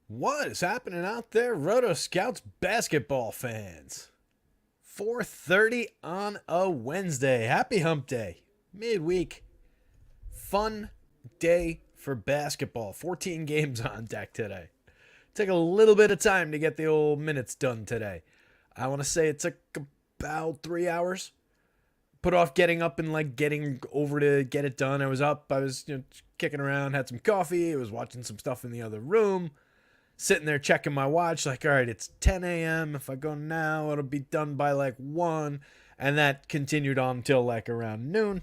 What is happening out there, rotoscouts basketball fans? 4:30 on a Wednesday. Happy hump day. Midweek. Fun day for basketball. 14 games on deck today. Took a little bit of time to get the old minutes done today. I want to say it took about 3 hours. Put off getting up and getting over to get it done. I was up. I was kicking around, had some coffee. I was watching some stuff in the other room. Sitting there checking my watch, all right, it's 10 a.m. If I go now, it'll be done by 1. And that continued on until around noon.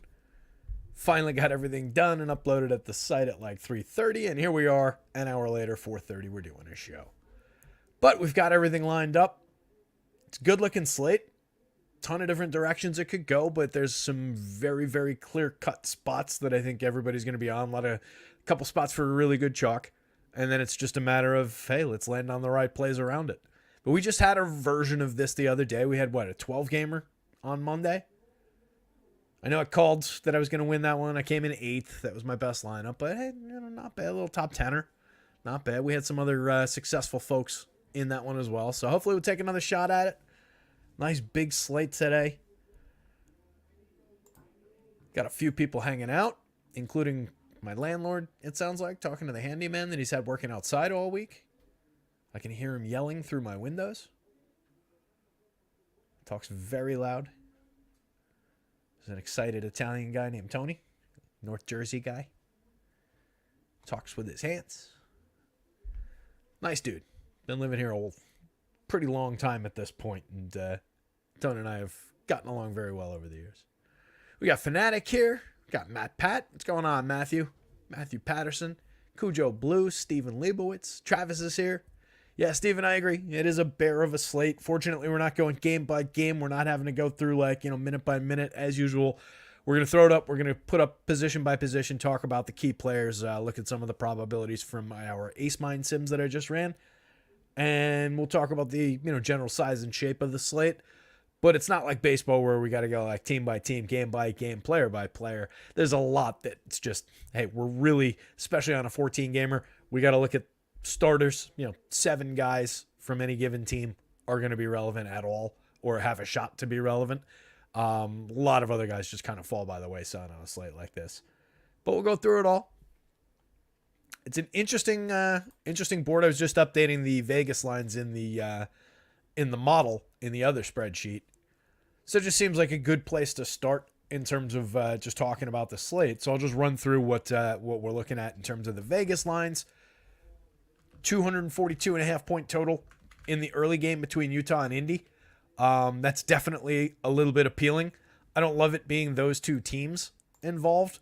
Finally got everything done and uploaded at the site at 3:30. And here we are, an hour later, 4:30, we're doing a show. But we've got everything lined up. It's a good looking slate. Ton of different directions it could go, but there's some very, very clear-cut spots that I think everybody's going to be on. A couple spots for really good chalk. And then it's just a matter of, hey, let's land on the right plays around it. But we just had a version of this the other day. We had, a 12-gamer on Monday? I know I called that I was going to win that one. I came in 8th. That was my best lineup. But, hey, not bad. A little top 10er. Not bad. We had some other successful folks in that one as well. So hopefully we'll take another shot at it. Nice big slate today. Got a few people hanging out, including my landlord, it sounds like, talking to the handyman that he's had working outside all week. I can hear him yelling through my windows. Talks very loud. There's an excited Italian guy named Tony, North Jersey guy. Talks with his hands. Nice dude. Been living here a pretty long time at this point, and Tony and I have gotten along very well over the years. We got Fanatic here. Got Matt Pat. What's going on, Matthew? Matthew Patterson. Cujo Blue. Steven Leibowitz. Travis is here. Yeah, Steven, I agree. It is a bear of a slate. Fortunately, we're not going game by game. We're not having to go through minute by minute as usual. We're going to throw it up. We're going to put up position by position, talk about the key players, look at some of the probabilities from our Ace Mine sims that I just ran. And we'll talk about the general size and shape of the slate. But it's not like baseball where we got to go team by team, game by game, player by player. There's a lot that's just, hey, we're really, especially on a 14 gamer, we got to look at starters. 7 guys from any given team are going to be relevant at all or have a shot to be relevant. A lot of other guys just kind of fall by the wayside on a slate like this. But we'll go through it all. It's an interesting board. I was just updating the Vegas lines in the model in the other spreadsheet. So it just seems like a good place to start in terms of just talking about the slate. So I'll just run through what we're looking at in terms of the Vegas lines. 242.5 point total in the early game between Utah and Indy. That's definitely a little bit appealing. I don't love it being those two teams involved,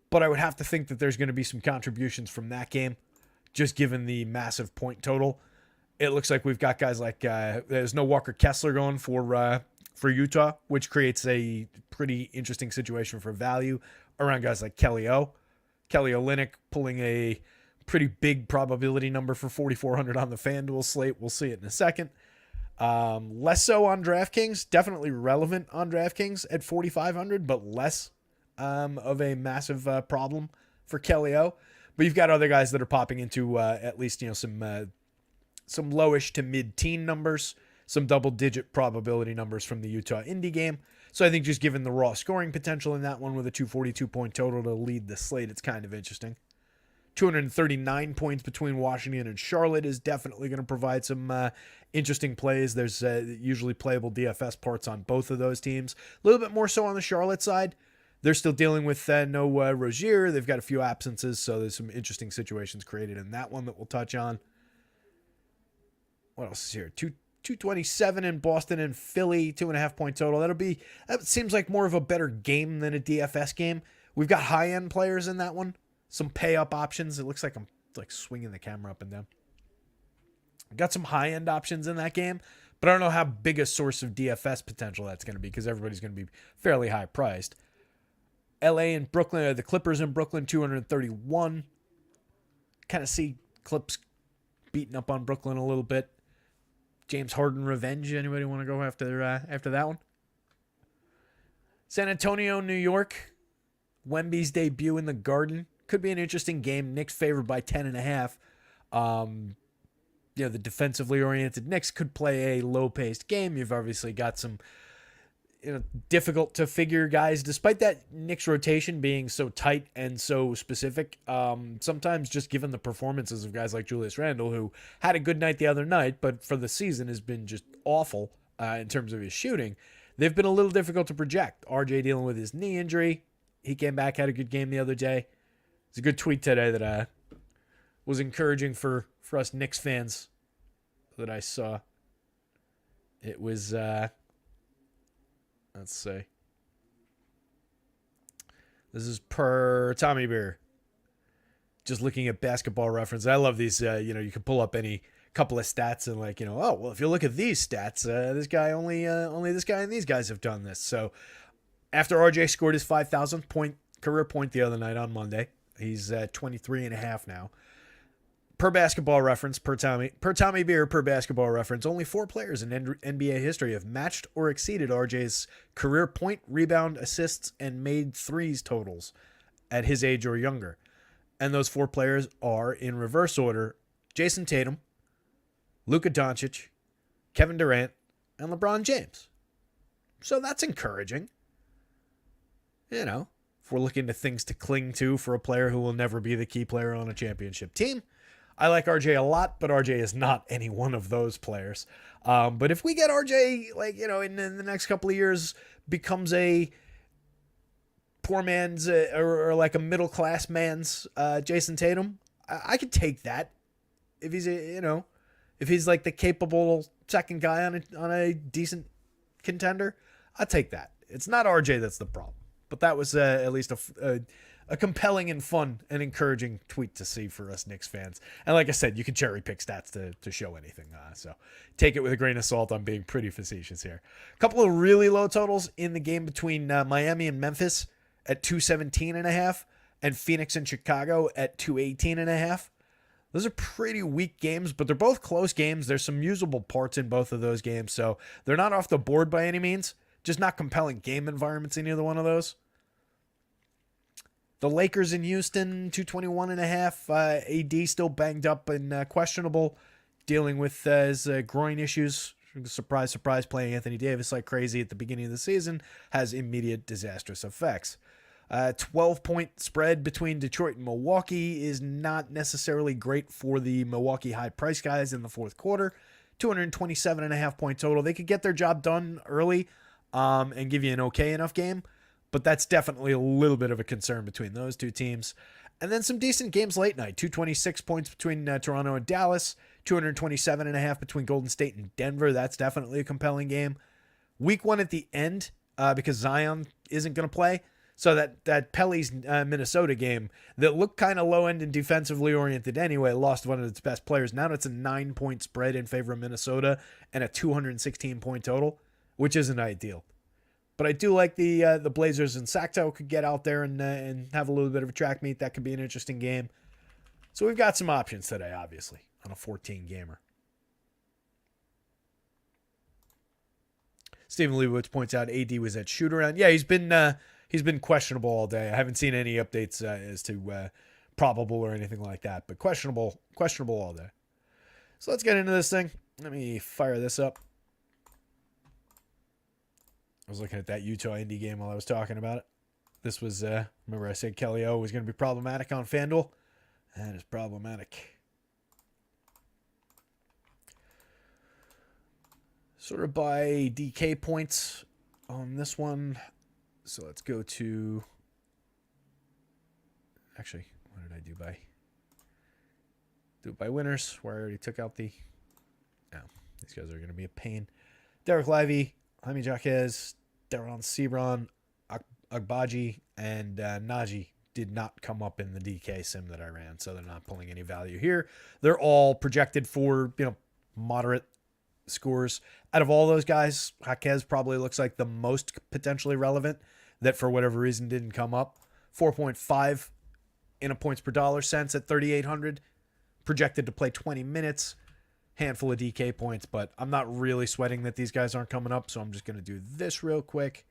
but I would have to think that there's going to be some contributions from that game, just given the massive point total. It looks like we've got guys there's no Walker Kessler going for Utah, which creates a pretty interesting situation for value around guys like Kelly Olynyk pulling a pretty big probability number for 4,400 on the FanDuel slate. We'll see it in a second. Less so on DraftKings. Definitely relevant on DraftKings at 4,500, but less of a massive problem for Kelly O. But you've got other guys that are popping into at least some lowish to mid-teen numbers, some double-digit probability numbers from the Utah Indy game. So I think just given the raw scoring potential in that one with a 242-point total to lead the slate, it's kind of interesting. 239 points between Washington and Charlotte is definitely going to provide some interesting plays. There's usually playable DFS parts on both of those teams. A little bit more so on the Charlotte side. They're still dealing with no Rozier. They've got a few absences, so there's some interesting situations created in that one that we'll touch on. What else is here? 227 in Boston and Philly, 2.5 point total. That seems like more of a better game than a DFS game. We've got high-end players in that one. Some pay-up options. It looks like I'm swinging the camera up and down. Got some high-end options in that game, but I don't know how big a source of DFS potential that's going to be because everybody's going to be fairly high-priced. LA and Brooklyn, the Clippers in Brooklyn, 231. Kind of see Clips beating up on Brooklyn a little bit. James Harden revenge. Anybody want to go after that one? San Antonio, New York. Wemby's debut in the Garden. Could be an interesting game. Knicks favored by 10.5. the defensively oriented Knicks could play a low-paced game. You've obviously got some difficult to figure guys, despite that Knicks rotation being so tight and so specific. Sometimes just given the performances of guys like Julius Randle, who had a good night the other night, but for the season has been just awful in terms of his shooting, they've been a little difficult to project. RJ dealing with his knee injury. He came back, had a good game the other day. It's a good tweet today that was encouraging for us Knicks fans that I saw. It was... let's see. This is per Tommy Beer. Just looking at Basketball Reference. I love these. You can pull up any couple of stats and oh, well, if you look at these stats, this guy only this guy and these guys have done this. So after RJ scored his 5,000th career point the other night on Monday, he's at 23.5 now. Per Basketball Reference, per Tommy Beer, per Basketball Reference, only 4 players in NBA history have matched or exceeded RJ's career point, rebound, assists, and made threes totals at his age or younger. And those 4 players are, in reverse order, Jason Tatum, Luka Doncic, Kevin Durant, and LeBron James. So that's encouraging. If we're looking to things to cling to for a player who will never be the key player on a championship team. I like RJ a lot, but RJ is not any one of those players. But if we get RJ, in the next couple of years, becomes a poor man's or like a middle class man's Jason Tatum, I could take that. If he's if he's like the capable second guy on a decent contender, I'll take that. It's not RJ that's the problem. But that was at least a compelling and fun and encouraging tweet to see for us Knicks fans. And like I said, you can cherry pick stats to show anything. So take it with a grain of salt. I'm being pretty facetious here. A couple of really low totals in the game between Miami and Memphis at 217.5 and Phoenix and Chicago at 218.5. Those are pretty weak games, but they're both close games. There's some usable parts in both of those games, so they're not off the board by any means. Just not compelling game environments in either one of those. The Lakers in Houston, 221.5. AD still banged up and questionable, dealing with his groin issues. Surprise, surprise, playing Anthony Davis like crazy at the beginning of the season has immediate disastrous effects. 12-point spread between Detroit and Milwaukee is not necessarily great for the Milwaukee high price guys in the fourth quarter. 227.5 point total. They could get their job done early and give you an okay enough game, but that's definitely a little bit of a concern between those two teams. And then some decent games late night. 226 points between Toronto and Dallas. 227.5 between Golden State and Denver. That's definitely a compelling game. Week 1 at the end because Zion isn't going to play. So that Pelly's Minnesota game that looked kind of low end and defensively oriented anyway lost one of its best players. Now it's a 9-point spread in favor of Minnesota and a 216-point total, which isn't ideal. But I do like the Blazers and Sacto could get out there and have a little bit of a track meet. That could be an interesting game. So we've got some options today, obviously, on a 14-gamer. Stephen Leibowitz points out AD was at shoot-around. Yeah, he's been questionable all day. I haven't seen any updates as to probable or anything like that, but questionable all day. So let's get into this thing. Let me fire this up. I was looking at that Utah Indy game while I was talking about it. This was, remember I said Kelly O was going to be problematic on FanDuel? That is problematic. Sort of by DK points on this one. So let's go to, actually, what did I do by? Do it by winners, where I already took out the, these guys are going to be a pain. Derek Lively, Jaime Jaquez, Deron Sebron, Agbaji, and Najee did not come up in the DK sim that I ran, so they're not pulling any value here. They're all projected for, moderate scores. Out of all those guys, Jaquez probably looks like the most potentially relevant that for whatever reason didn't come up. 4.5 in a points per dollar sense at 3,800. Projected to play 20 minutes. Handful of DK points, but I'm not really sweating that these guys aren't coming up, so I'm just going to do this real quick.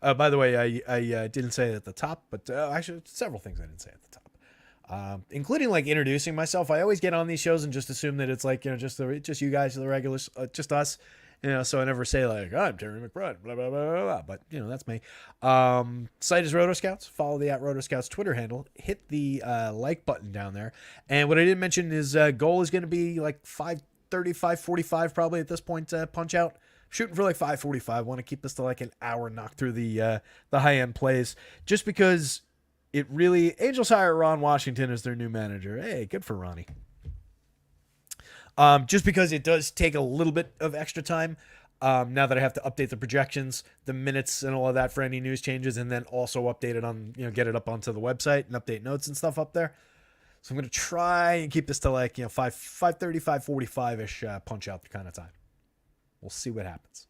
By the way, I didn't say it at the top, but actually several things I didn't say at the top. including like introducing myself. I always get on these shows and just assume that it's like, just you guys, the regulars, just us. So I never say like, I'm Terry McBride, blah, blah, blah, blah, blah. But, that's me. Site is Rotoscouts. Follow the @Rotoscouts Twitter handle. Hit the like button down there. And what I didn't mention is goal is going to be like 5:30, 5:45 probably at this point, punch out. Shooting for like 5:45. Want to keep this to like an hour, knock through the high-end plays. Just because it really, Angels hire Ron Washington as their new manager. Hey, good for Ronnie. Just because it does take a little bit of extra time now that I have to update the projections, the minutes and all of that for any news changes, and then also update it on, get it up onto the website and update notes and stuff up there. So I'm going to try and keep this to like, 5:30, 5:45-ish punch out kind of time. We'll see what happens.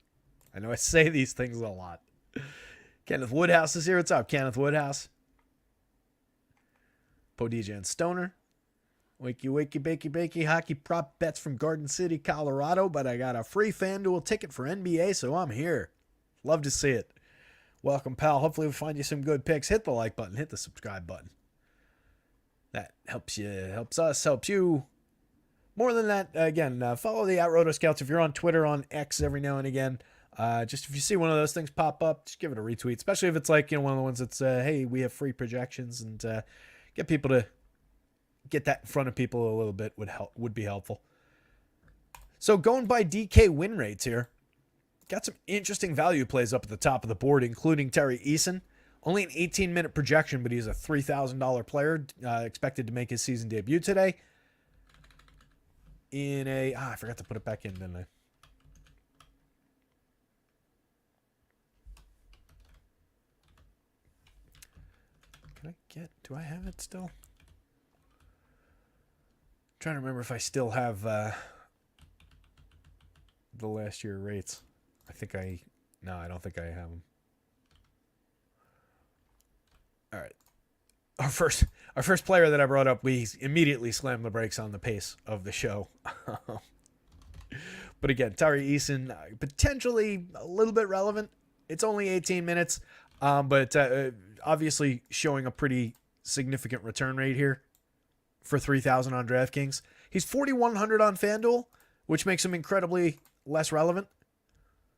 I know I say these things a lot. Kenneth Woodhouse is here. What's up, Kenneth Woodhouse? Podija and Stoner. Wakey, wakey, bakey, bakey. Hockey prop bets from Garden City, Colorado. But I got a free FanDuel ticket for NBA, so I'm here. Love to see it. Welcome, pal. Hopefully we'll find you some good picks. Hit the like button. Hit the subscribe button. That helps you, helps us, helps you. More than that, again, follow the @Rotoscouts. If you're on Twitter, on X every now and again, just if you see one of those things pop up, just give it a retweet, especially if it's like, one of the ones that's, hey, we have free projections, and get people to get that in front of people a little bit would be helpful. So going by DK win rates here, got some interesting value plays up at the top of the board, including Terry Eason. Only an 18-minute projection, but he's a $3,000 player, expected to make his season debut today. In a... I forgot to put it back in, didn't I? Do I have it still? I'm trying to remember if I still have the last year rates. No, I don't think I have them. All right. Our first player that I brought up, we immediately slammed the brakes on the pace of the show. But again, Tari Eason, potentially a little bit relevant. It's only 18 minutes, but obviously showing a pretty significant return rate here for 3,000 on DraftKings. He's 4,100 on FanDuel, which makes him incredibly less relevant.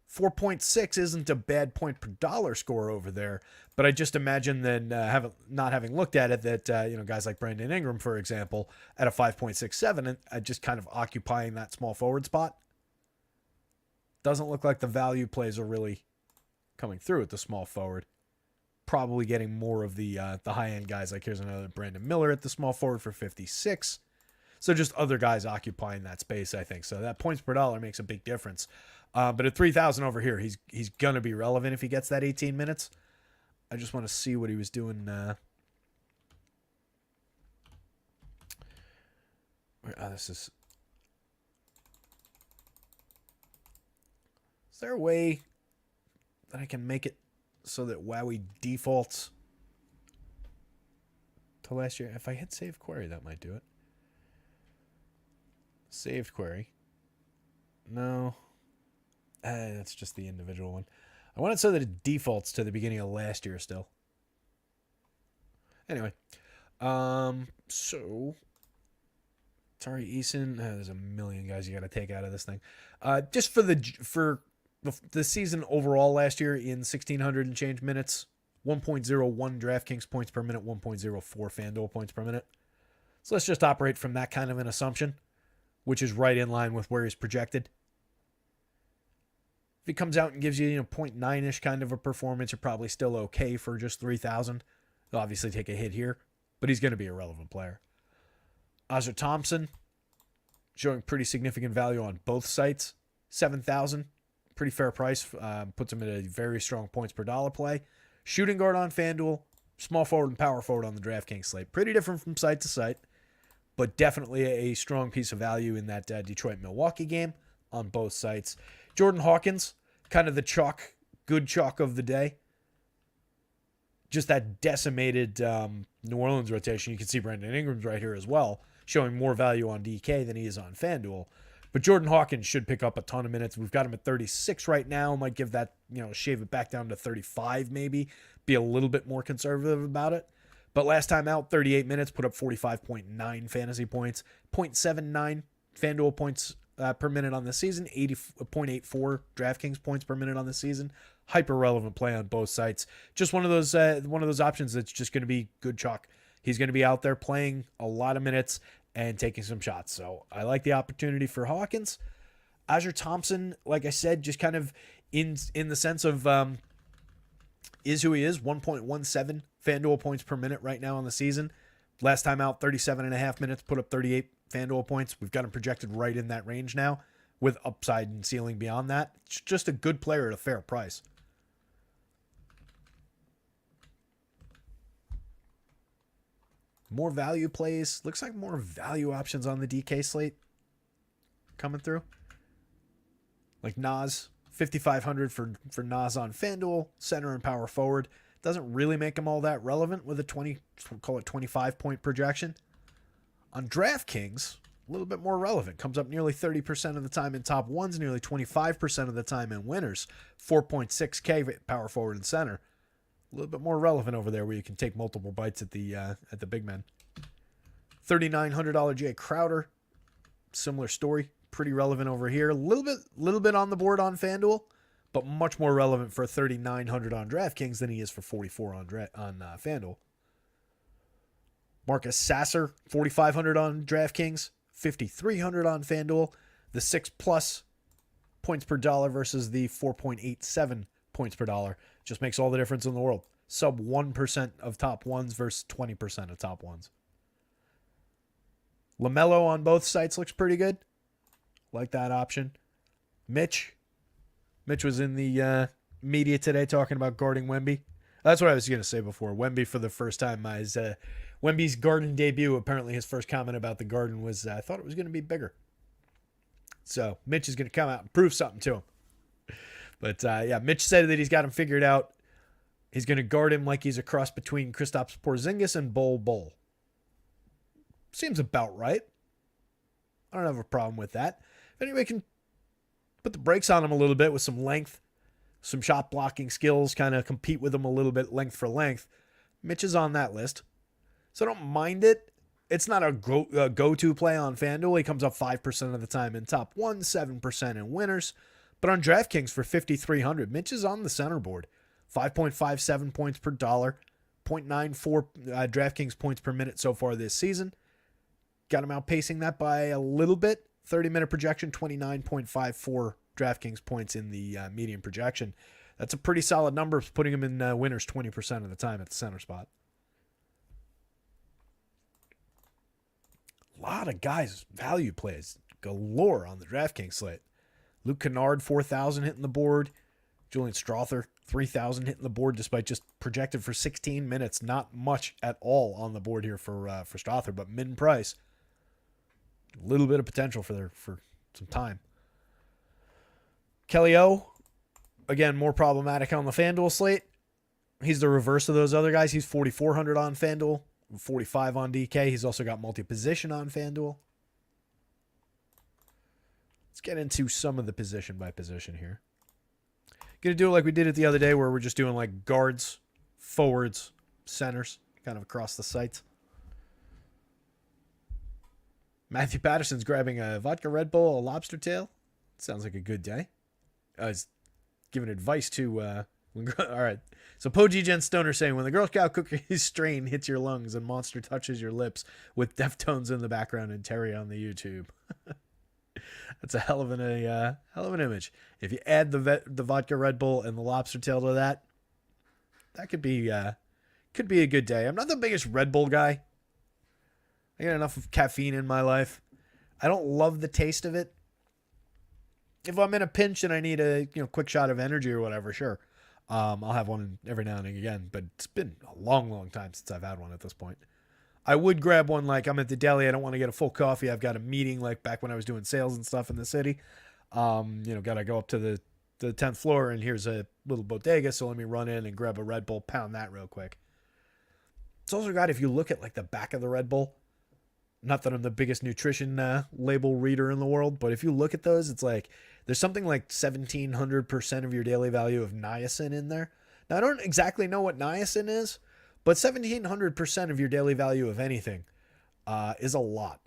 4.6 isn't a bad point per dollar score over there, but I just imagine that not having looked at it, that guys like Brandon Ingram, for example, at a 5.67, and just kind of occupying that small forward spot. Doesn't look like the value plays are really coming through at the small forward. Probably getting more of the high end guys. Like here's another Brandon Miller at the small forward for 56. So just other guys occupying that space, I think. So that points per dollar makes a big difference. But at 3,000 over here, he's going to be relevant if he gets that 18 minutes. I just want to see what he was doing. This is... Is there a way that I can make it so that Wowie defaults to last year? If I hit save query, that might do it. Saved query. No. That's just the individual one. I want it so that it defaults to the beginning of last year still. Anyway. So Tari Eason. There's a million guys you got to take out of this thing. Just for the season overall last year in 1,600 and change minutes, 1.01 DraftKings points per minute, 1.04 FanDuel points per minute. So let's just operate from that kind of an assumption, which is right in line with where he's projected. If he comes out and gives you, 0.9-ish kind of a performance, you're probably still okay for just 3,000. He'll obviously take a hit here, but he's going to be a relevant player. Ozzie Thompson, showing pretty significant value on both sites. 7,000, pretty fair price. Puts him at a very strong points per dollar play. Shooting guard on FanDuel, small forward and power forward on the DraftKings slate. Pretty different from site to site, but definitely a strong piece of value in that Detroit-Milwaukee game on both sites. Jordan Hawkins, kind of the good chalk of the day. Just that decimated New Orleans rotation. You can see Brandon Ingram's right here as well, showing more value on DK than he is on FanDuel. But Jordan Hawkins should pick up a ton of minutes. We've got him at 36 right now. Might give that, shave it back down to 35 maybe. Be a little bit more conservative about it. But last time out, 38 minutes, put up 45.9 fantasy points, 0.79 FanDuel points per minute on the season, 80.84 DraftKings points per minute on the season. Hyper relevant play on both sites. Just one of those options that's just going to be good chalk. He's going to be out there playing a lot of minutes and taking some shots. So I like the opportunity for Hawkins. Azure Thompson, like I said, just kind of in the sense of is who he is. 1.17 FanDuel points per minute right now on the season. Last time out, 37.5 minutes, put up 38 FanDuel points. We've got him projected right in that range now with upside and ceiling beyond that. It's just a good player at a fair price. More value plays. Looks like more value options on the DK slate coming through. Like Nas, 5,500 for Nas on FanDuel, center and power forward. Doesn't really make him all that relevant with a 25 point projection. On DraftKings, a little bit more relevant. Comes up nearly 30% of the time in top ones, nearly 25% of the time in winners. 4.6K power forward and center. A little bit more relevant over there where you can take multiple bites at the big men. $3,900 Jay Crowder. Similar story. Pretty relevant over here. A little bit on the board on FanDuel, but much more relevant for $3,900 on DraftKings than he is for $4,400 on FanDuel. Marcus Sasser, $4,500 on DraftKings, $5,300 on FanDuel. The 6+ points per dollar versus the 4.87 points per dollar just makes all the difference in the world. Sub 1% of top ones versus 20% of top ones. LaMelo on both sites looks pretty good. Like that option. Mitch was in the media today talking about guarding Wemby. That's what I was going to say before. Wemby for the first time. Wemby's Garden debut, apparently his first comment about the Garden was, I thought it was going to be bigger. So Mitch is going to come out and prove something to him. But yeah, Mitch said that he's got him figured out. He's going to guard him like he's a cross between Kristaps Porzingis and Bol. Seems about right. I don't have a problem with that. If anybody can put the brakes on him a little bit with some length, some shot blocking skills, kind of compete with him a little bit length for length, Mitch is on that list. So I don't mind it. It's not a go-to play on FanDuel. He comes up 5% of the time in top one, 7% in winners. But on DraftKings for $5,300, Mitch is on the center board. 5.57 points per dollar, 0.94 DraftKings points per minute so far this season. Got him outpacing that by a little bit. 30-minute projection, 29.54 DraftKings points in the median projection. That's a pretty solid number, putting him in winners 20% of the time at the center spot. A lot of guys, value plays galore on the DraftKings slate. Luke Kennard, 4,000 hitting the board. Julian Strother, 3,000 hitting the board despite just projected for 16 minutes. Not much at all on the board here for Strother, but min price. A little bit of potential for some time. Kelly O, again, more problematic on the FanDuel slate. He's the reverse of those other guys. He's 4,400 on FanDuel, 45 on DK. He's also got multi-position on FanDuel. Let's get into some of the position by position here. Gonna do it like we did it the other day where we're just doing like guards, forwards, centers, kind of across the sites. Matthew Patterson's grabbing a vodka Red Bull, a lobster tail. Sounds like a good day. He's giving advice to... all right. So Poji Jen Stoner saying, when the Girl Scout cookies strain hits your lungs and Monster touches your lips with Deftones in the background and Terry on the YouTube. That's a hell of an image. If you add the vodka Red Bull and the lobster tail to that could be a good day. I'm not the biggest Red Bull guy. I got enough of caffeine in my life. I don't love the taste of it. If I'm in a pinch and I need a quick shot of energy or whatever, sure. I'll have one every now and again, but it's been a long, long time since I've had one at this point. I would grab one like I'm at the deli. I don't want to get a full coffee. I've got a meeting like back when I was doing sales and stuff in the city. Got to go up to the 10th floor and here's a little bodega. So let me run in and grab a Red Bull, pound that real quick. It's also got, if you look at like the back of the Red Bull, not that I'm the biggest nutrition label reader in the world, but if you look at those, it's like there's something like 1,700% of your daily value of niacin in there. Now, I don't exactly know what niacin is, But 1,700% of your daily value of anything is a lot.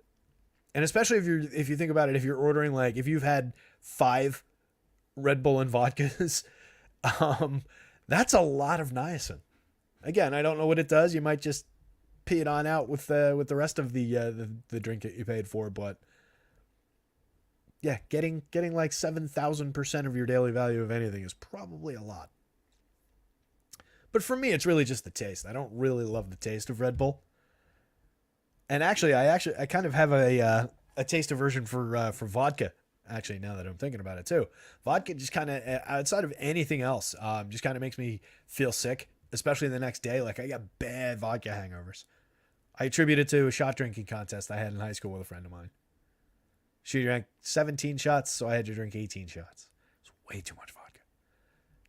And especially if you think about it, if you're ordering, like, if you've had 5 Red Bull and vodkas, that's a lot of niacin. Again, I don't know what it does. You might just pee it on out with the rest of the drink that you paid for, but yeah, getting like 7,000% of your daily value of anything is probably a lot. But for me, it's really just the taste. I don't really love the taste of Red Bull. And actually, I kind of have a taste aversion for vodka. Actually, now that I'm thinking about it too, vodka just kind of, outside of anything else, just kind of makes me feel sick, especially the next day. Like, I got bad vodka hangovers. I attribute it to a shot drinking contest I had in high school with a friend of mine. She drank 17 shots, so I had to drink 18 shots. It's way too much vodka.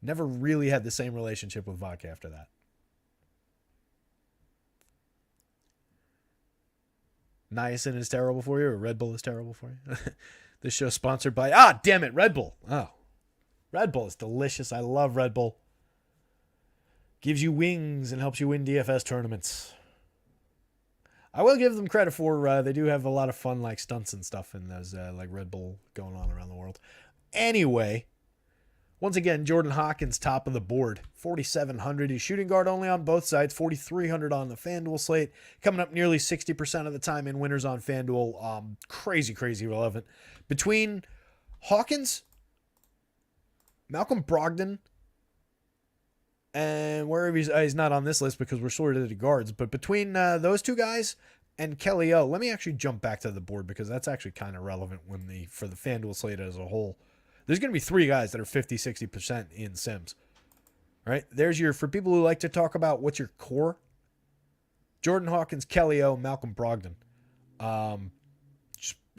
Never really had the same relationship with vodka after that. Niacin is terrible for you, or Red Bull is terrible for you? This show is sponsored by, damn it, Red Bull. Oh, Red Bull is delicious. I love Red Bull. Gives you wings and helps you win DFS tournaments. I will give them credit for, they do have a lot of fun, like, stunts and stuff in those, like, Red Bull going on around the world. Anyway, once again, Jordan Hawkins, top of the board, 4,700. He's shooting guard only on both sides, 4,300 on the FanDuel slate, coming up nearly 60% of the time in winners on FanDuel. Crazy relevant. Between Hawkins, Malcolm Brogdon, and wherever he's not on this list because we're sorted to guards, but between those two guys and Kelly O, let me actually jump back to the board because that's actually kind of relevant for the FanDuel slate as a whole. There's going to be 3 guys that are 50-60% in Sims. Right? There's for people who like to talk about what's your core, Jordan Hawkins, Kelly O, Malcolm Brogdon.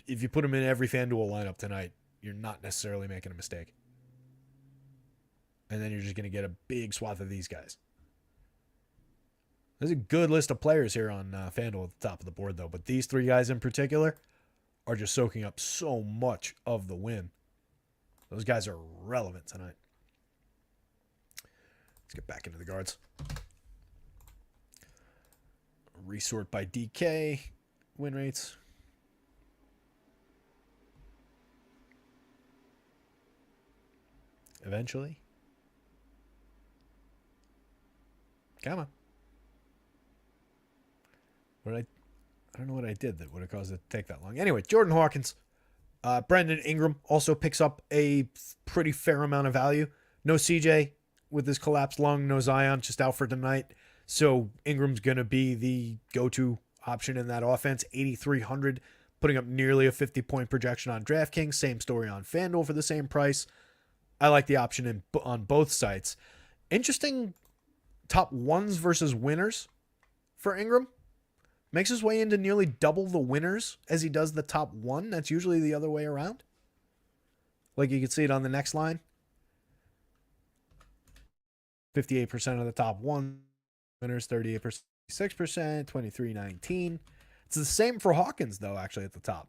If you put them in every FanDuel lineup tonight, you're not necessarily making a mistake. And then you're just going to get a big swath of these guys. There's a good list of players here on FanDuel at the top of the board, though. But these 3 guys in particular are just soaking up so much of the win. Those guys are relevant tonight. Let's get back into the guards. Resort by DK. Win rates. Eventually. Come on. I don't know what I did that would have caused it to take that long. Anyway, Jordan Hawkins. Brandon Ingram also picks up a pretty fair amount of value. No CJ with his collapsed lung. No Zion, just out for tonight. So Ingram's going to be the go-to option in that offense. 8,300, putting up nearly a 50-point projection on DraftKings. Same story on FanDuel for the same price. I like the option on both sites. Interesting top ones versus winners for Ingram. Makes his way into nearly double the winners as he does the top one. That's usually the other way around. Like you can see it on the next line. 58% of the top one winners, 38%, 6%, 23-19. It's the same for Hawkins, though, actually, at the top.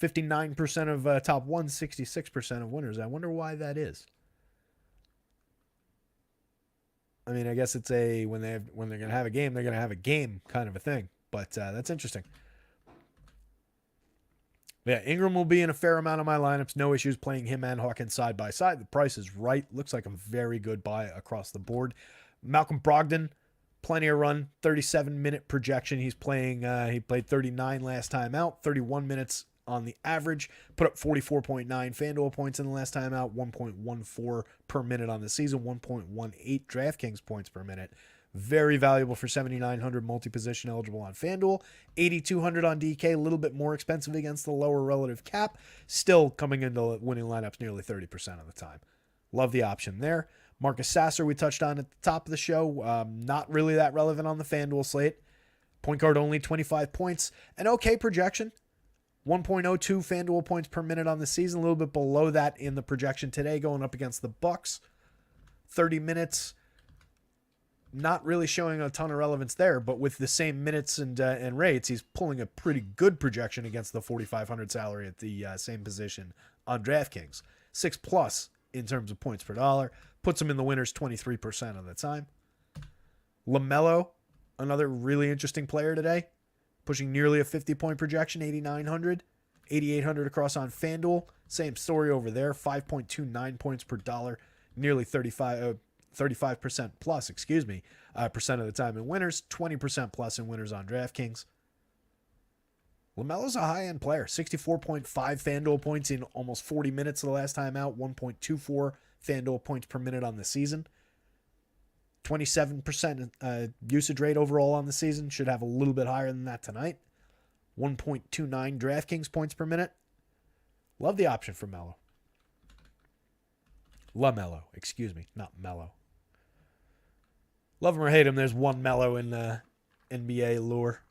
59% of top one, 66% of winners. I wonder why that is. I mean, I guess it's when they're going to have a game, they're going to have a game kind of a thing. But that's interesting. Yeah, Ingram will be in a fair amount of my lineups. No issues playing him and Hawkins side by side. The price is right. Looks like a very good buy across the board. Malcolm Brogdon, plenty of run. 37-minute projection. He's playing. He played 39 last time out. 31 minutes on the average. Put up 44.9 FanDuel points in the last time out. 1.14 per minute on the season. 1.18 DraftKings points per minute. Very valuable for 7,900 multi-position eligible on FanDuel. 8,200 on DK, a little bit more expensive against the lower relative cap. Still coming into winning lineups nearly 30% of the time. Love the option there. Marcus Sasser we touched on at the top of the show. Not really that relevant on the FanDuel slate. Point guard only, 25 points. An okay projection. 1.02 FanDuel points per minute on the season. A little bit below that in the projection today going up against the Bucks. 30 minutes. Not really showing a ton of relevance there, but with the same minutes and rates, he's pulling a pretty good projection against the 4,500 salary at the same position on DraftKings. 6+ in terms of points per dollar. Puts him in the winners 23% of the time. LaMelo, another really interesting player today, pushing nearly a 50-point projection, 8,900, 8,800 across on FanDuel. Same story over there, 5.29 points per dollar, nearly 35% plus, percent of the time in winners, 20% plus in winners on DraftKings. LaMelo's a high-end player, 64.5 FanDuel points in almost 40 minutes the last time out, 1.24 FanDuel points per minute on the season. 27% usage rate overall on the season. Should have a little bit higher than that tonight. 1.29 DraftKings points per minute. Love the option for Melo. LaMelo, not Melo. Love him or hate him, there's one Melo in NBA lore.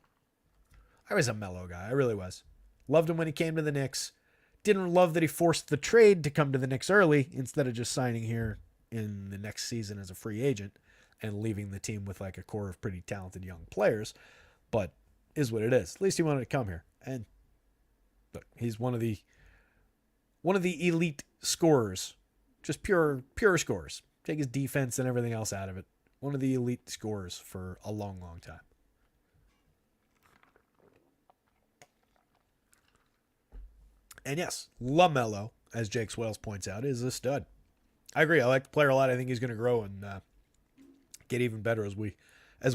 I was a Melo guy. I really was. Loved him when he came to the Knicks. Didn't love that he forced the trade to come to the Knicks early instead of just signing here in the next season as a free agent and leaving the team with like a core of pretty talented young players. But is what it is. At least he wanted to come here. And look, he's one of the elite scorers. Just pure scorers. Take his defense and everything else out of it. One of the elite scorers for a long, long time. And yes, LaMelo, as Jake Swales points out, is a stud. I agree. I like the player a lot. I think he's going to grow and get even better as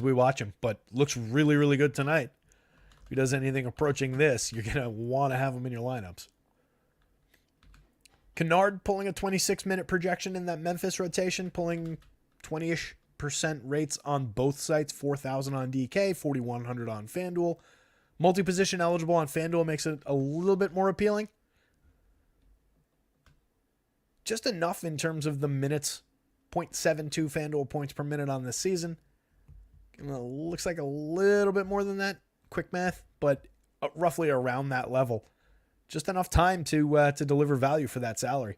we watch him. But looks really, really good tonight. If he does anything approaching this, you're going to want to have him in your lineups. Kennard pulling a 26-minute projection in that Memphis rotation, pulling 20-ish% rates on both sites, 4,000 on DK, 4,100 on FanDuel. Multi-position eligible on FanDuel makes it a little bit more appealing. Just enough in terms of the minutes. 0.72 FanDuel points per minute on this season. Looks like a little bit more than that. Quick math, but roughly around that level. Just enough time to deliver value for that salary.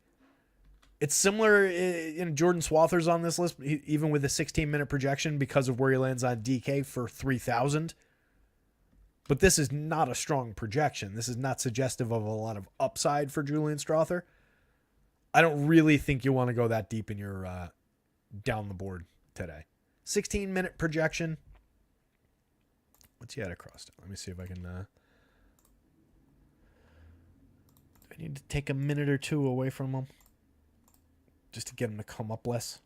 It's similar in Jordan Swather's on this list, even with a 16-minute projection because of where he lands on DK for 3,000. But this is not a strong projection. This is not suggestive of a lot of upside for Julian Strawther. I don't really think you want to go that deep in your down the board today. 16-minute projection. What's he at across? Let me see if I can... I need to take a minute or two away from him just to get him to come up less.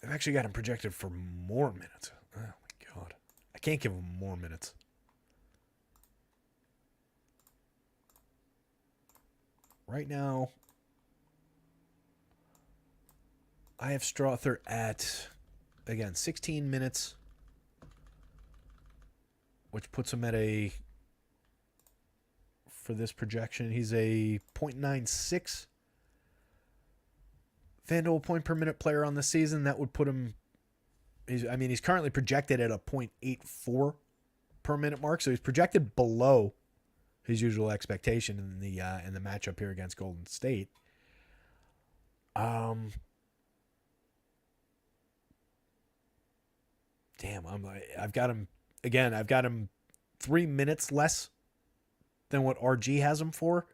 I've actually got him projected for more minutes. Oh, my God. I can't give him more minutes. Right now, I have Strawther at, again, 16 minutes, which puts him at for this projection, he's a 0.96 FanDuel point per minute player on the season. That would put him, he's currently projected at a 0.84 per minute mark, so he's projected below his usual expectation in the matchup here against Golden State. Damn, I've got him 3 minutes less than what RG has him for,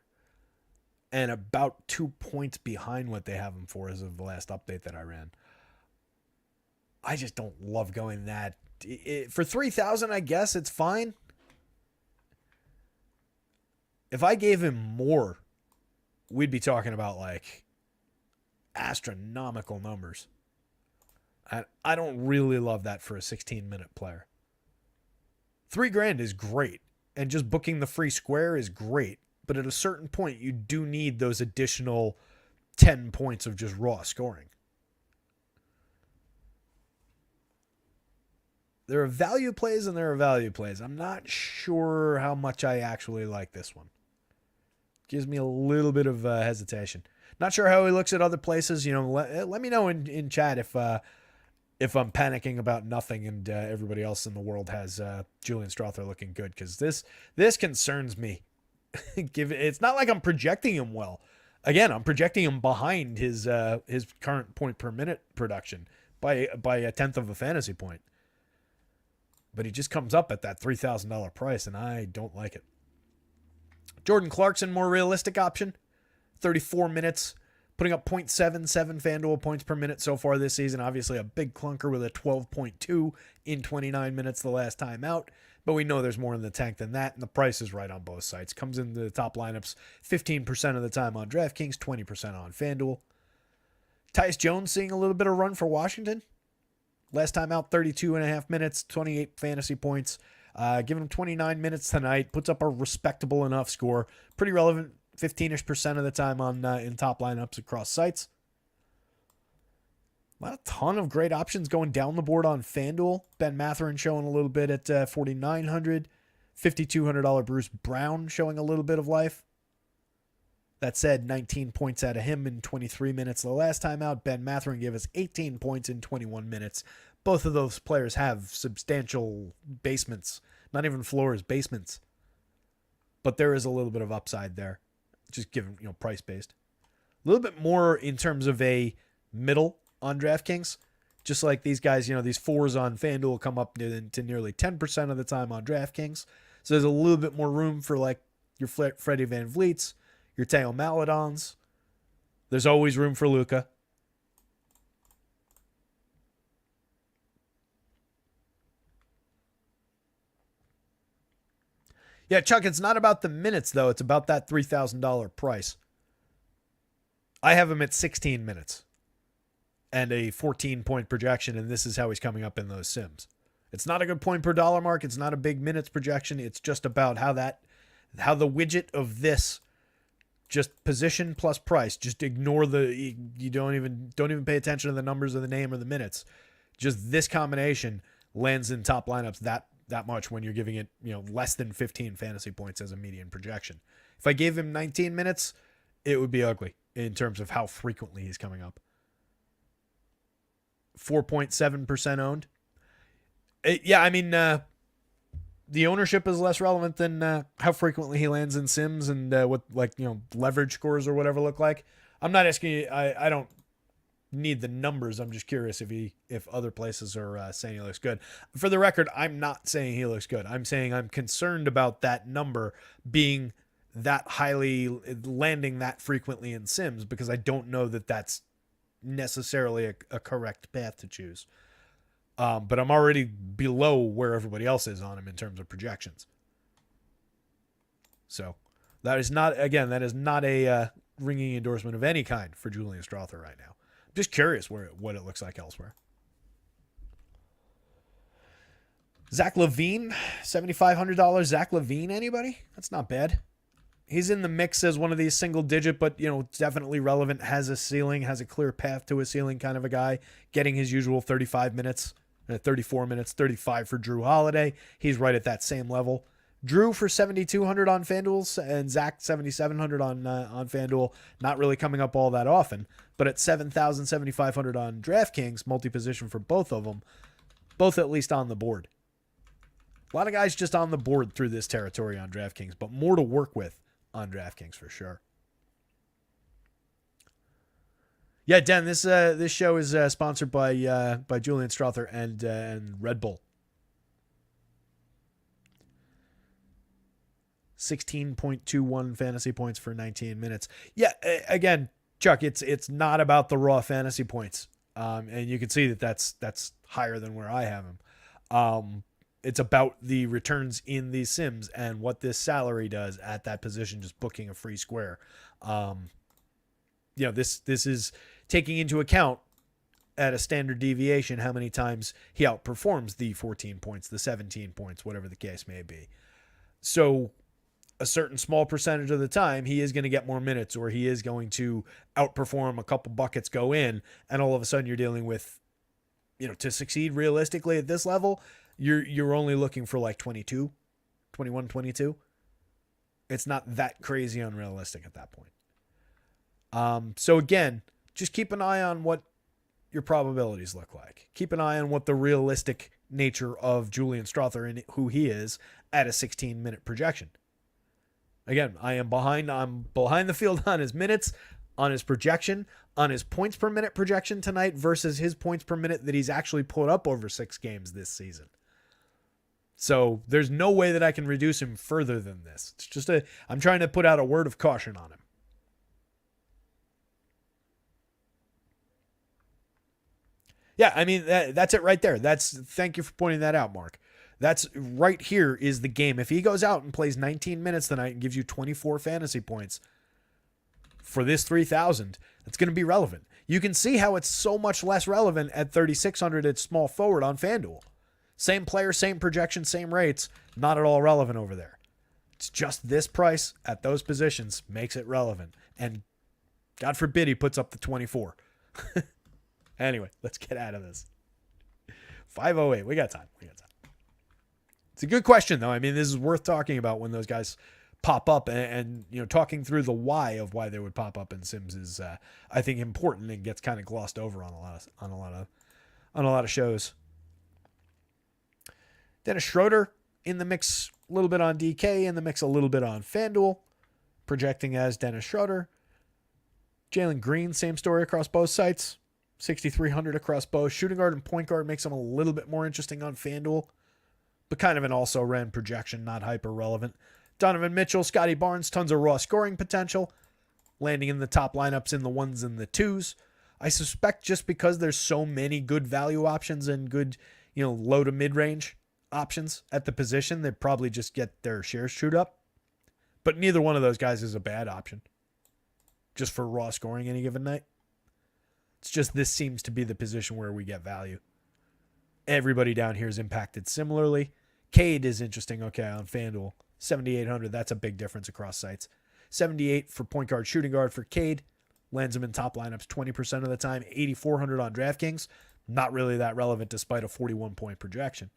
and about 2 points behind what they have him for as of the last update that I ran. I just don't love going that. For 3,000, I guess it's fine. If I gave him more, we'd be talking about like astronomical numbers. I don't really love that for a 16-minute player. $3,000 is great, and just booking the free square is great. But at a certain point, you do need those additional 10 points of just raw scoring. There are value plays and there are value plays. I'm not sure how much I actually like this one. Gives me a little bit of hesitation. Not sure how he looks at other places. Let me know in chat if I'm panicking about nothing and everybody else in the world has Julian Strawther looking good, because this concerns me. It's not like I'm projecting him well. Again, I'm projecting him behind his current point per minute production by a tenth of a fantasy point. But he just comes up at that $3,000 price, and I don't like it. Jordan Clarkson, more realistic option. 34 minutes, putting up 0.77 FanDuel points per minute so far this season. Obviously a big clunker with a 12.2 in 29 minutes the last time out. But we know there's more in the tank than that, and the price is right on both sides. Comes into the top lineups 15% of the time on DraftKings, 20% on FanDuel. Tyus Jones seeing a little bit of run for Washington. Last time out, 32.5 minutes, 28 fantasy points. Giving him 29 minutes tonight. Puts up a respectable enough score. Pretty relevant, 15-ish% of the time on in top lineups across sites. Not a ton of great options going down the board on FanDuel. Ben Mathurin showing a little bit at $4,900. $5,200 Bruce Brown showing a little bit of life. That said, 19 points out of him in 23 minutes the last time out. Ben Mathurin gave us 18 points in 21 minutes. Both of those players have substantial basements. Not even floors, basements. But there is a little bit of upside there. Just given, price based. A little bit more in terms of a middle on DraftKings. Just like these guys, these fours on FanDuel come up to nearly 10% of the time on DraftKings. So there's a little bit more room for like your Freddie Van Vliets, your Teo Maledons. There's always room for Luka. Yeah, Chuck, it's not about the minutes, though. It's about that $3,000 price. I have him at 16 minutes and a 14-point projection, and this is how he's coming up in those sims. It's not a good point per dollar mark. It's not a big minutes projection. It's just about how the widget of this, just position plus price. Just ignore you don't even pay attention to the numbers of the name or the minutes. Just this combination lands in top lineups that much when you're giving it, less than 15 fantasy points as a median projection. If I gave him 19 minutes, it would be ugly in terms of how frequently he's coming up. 4.7% owned. The ownership is less relevant than how frequently he lands in sims and what leverage scores or whatever look like. I'm not asking you, I don't need the numbers. I'm just curious if other places are saying he looks good. For the record, I'm not saying he looks good. I'm saying I'm concerned about that number being that highly, landing that frequently in sims, because I don't know that that's necessarily a correct path to choose. But I'm already below where everybody else is on him in terms of projections. So that is not a ringing endorsement of any kind for Julian Strawther right now. Just curious what it looks like elsewhere. Zach LaVine, $7,500. Zach LaVine, anybody? That's not bad. He's in the mix as one of these single digit, but definitely relevant, has a ceiling, has a clear path to a ceiling kind of a guy, getting his usual 35 minutes, 34 minutes, 35 for Drew Holiday. He's right at that same level. Drew for $7,200 on FanDuel and Zach $7,700 on FanDuel. Not really coming up all that often, but at $7,000, $7,500 on DraftKings, multi-position for both of them, both at least on the board. A lot of guys just on the board through this territory on DraftKings, but more to work with on DraftKings for sure. Yeah, Dan, this show is sponsored by Julian Strawther and Red Bull. 16.21 fantasy points for 19 minutes. Yeah, again, Chuck, it's not about the raw fantasy points. And you can see that's higher than where I have him. It's about the returns in these sims and what this salary does at that position, just booking a free square. This is taking into account at a standard deviation how many times he outperforms the 14 points, the 17 points, whatever the case may be. So a certain small percentage of the time, he is going to get more minutes, or he is going to outperform, a couple buckets go in, and all of a sudden you're dealing with, to succeed realistically at this level, you're only looking for like 22. It's not that crazy unrealistic at that point. So again, just keep an eye on what your probabilities look like. Keep an eye on what the realistic nature of Julian Strawther and who he is at a 16-minute projection. Again, I'm behind the field on his minutes, on his projection, on his points per minute projection tonight versus his points per minute that he's actually put up over 6 games this season. So there's no way that I can reduce him further than this. It's just I'm trying to put out a word of caution on him. Yeah, I mean, that's it right there. Thank you for pointing that out, Mark. That's right here is the game. If he goes out and plays 19 minutes tonight and gives you 24 fantasy points for this 3,000, it's going to be relevant. You can see how it's so much less relevant at 3,600 at small forward on FanDuel. Same player, same projection, same rates, not at all relevant over there. It's just this price at those positions makes it relevant. And God forbid he puts up the 24. Anyway, let's get out of this. 508. We got time. It's a good question, though. I mean, this is worth talking about when those guys pop up, and talking through the why of why they would pop up in Sims is, I think, important and gets kind of glossed over on a lot of shows. Dennis Schroeder in the mix, a little bit on DK, in the mix a little bit on FanDuel, projecting as Dennis Schroeder. Jalen Green, same story across both sites. 6,300 across both. Shooting guard and point guard makes them a little bit more interesting on FanDuel, but kind of an also-ran projection, not hyper-relevant. Donovan Mitchell, Scotty Barnes, tons of raw scoring potential, landing in the top lineups in the 1s and the 2s. I suspect just because there's so many good value options and good, low to mid-range options at the position, they probably just get their shares chewed up. But neither one of those guys is a bad option, just for raw scoring any given night. It's just this seems to be the position where we get value. Everybody down here is impacted similarly. Cade is interesting, okay, on FanDuel. 7,800, that's a big difference across sites. 78 for point guard, shooting guard for Cade. Lands him in top lineups 20% of the time. 8,400 on DraftKings. Not really that relevant despite a 41-point projection.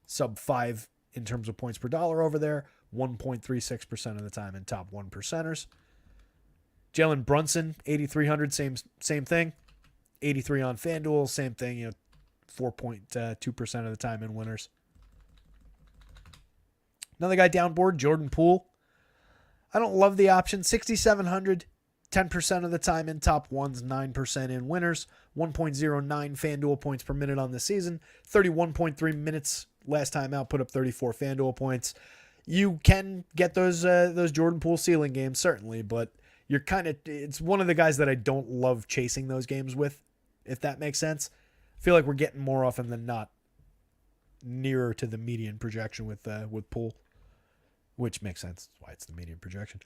Sub 5 in terms of points per dollar over there. 1.36% of the time in top 1%ers. Jalen Brunson, 8,300, same thing. 83 on FanDuel, same thing, 4.2% of the time in winners. Another guy downboard, Jordan Poole. I don't love the option. 6,700, 10% of the time in top 1s, 9% in winners. 1.09 FanDuel points per minute on the season. 31.3 minutes last time out, put up 34 FanDuel points. You can get those Jordan Poole ceiling games, certainly, but it's one of the guys that I don't love chasing those games with, if that makes sense. I feel like we're getting more often than not nearer to the median projection with Poole, which makes sense. That's why it's the median projection.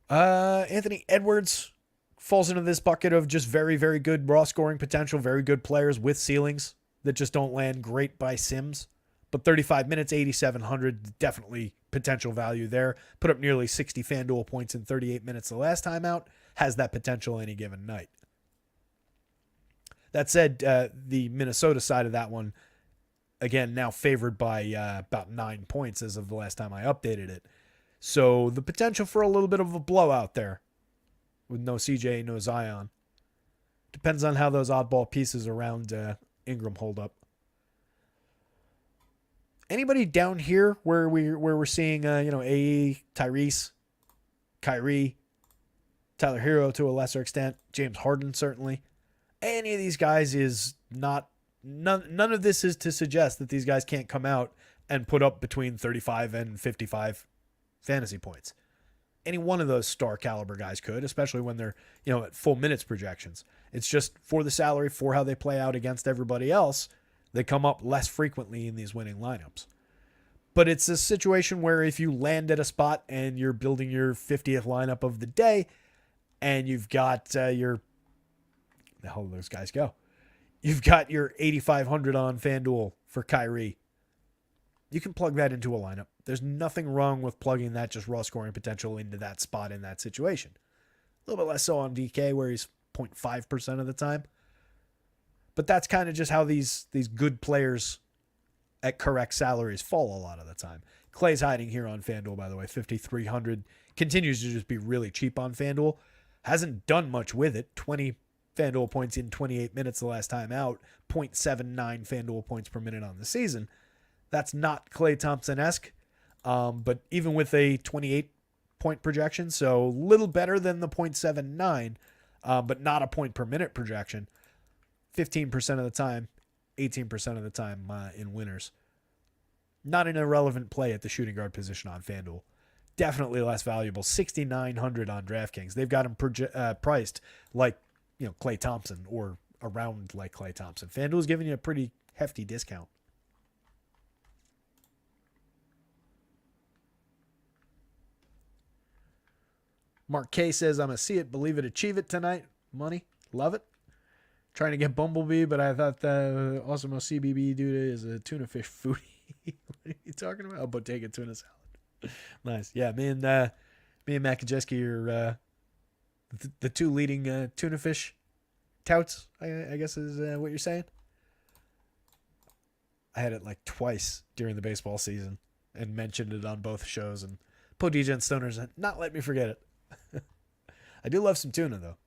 Anthony Edwards falls into this bucket of just very, very good raw scoring potential, very good players with ceilings that just don't land great by Sims. But 35 minutes, 8,700, definitely potential value there. Put up nearly 60 FanDuel points in 38 minutes the last time out. Has that potential any given night. That said, the Minnesota side of that one, again, now favored by about 9 points as of the last time I updated it. So the potential for a little bit of a blowout there with no CJ, no Zion. Depends on how those oddball pieces around Ingram hold up. Anybody down here where we're seeing AE, Tyrese, Kyrie, Tyler Hero to a lesser extent, James Harden certainly. Any of these guys is not none of this is to suggest that these guys can't come out and put up between 35 and 55 fantasy points. Any one of those star caliber guys could, especially when they're, at full minutes projections. It's just for the salary, for how they play out against everybody else, they come up less frequently in these winning lineups. But it's a situation where if you land at a spot and you're building your 50th lineup of the day and you've got the hell do those guys go? You've got your 8,500 on FanDuel for Kyrie. You can plug that into a lineup. There's nothing wrong with plugging that just raw scoring potential into that spot in that situation. A little bit less so on DK where he's 0.5% of the time. But that's kind of just how these good players at correct salaries fall a lot of the time. Clay's hiding here on FanDuel, by the way, 5,300. Continues to just be really cheap on FanDuel. Hasn't done much with it. 20 FanDuel points in 28 minutes the last time out. 0.79 FanDuel points per minute on the season. That's not Klay Thompson-esque. But even with a 28-point projection, so a little better than the 0.79, but not a point per minute projection. 15% of the time, 18% of the time in winners. Not an irrelevant play at the shooting guard position on FanDuel. Definitely less valuable. 6,900 on DraftKings. They've got him priced like Klay Thompson or around like Klay Thompson. FanDuel's giving you a pretty hefty discount. Mark K says, I'm going to see it, believe it, achieve it tonight. Money. Love it. Trying to get Bumblebee, but I thought the Osmo CBB dude is a tuna fish foodie. What are you talking about? Oh, Bottega tuna salad. Nice. Yeah, me and Mac and Jeski are the two leading tuna fish touts, I guess is what you're saying. I had it like twice during the baseball season and mentioned it on both shows, and Podija and Stoners not let me forget it. I do love some tuna, though.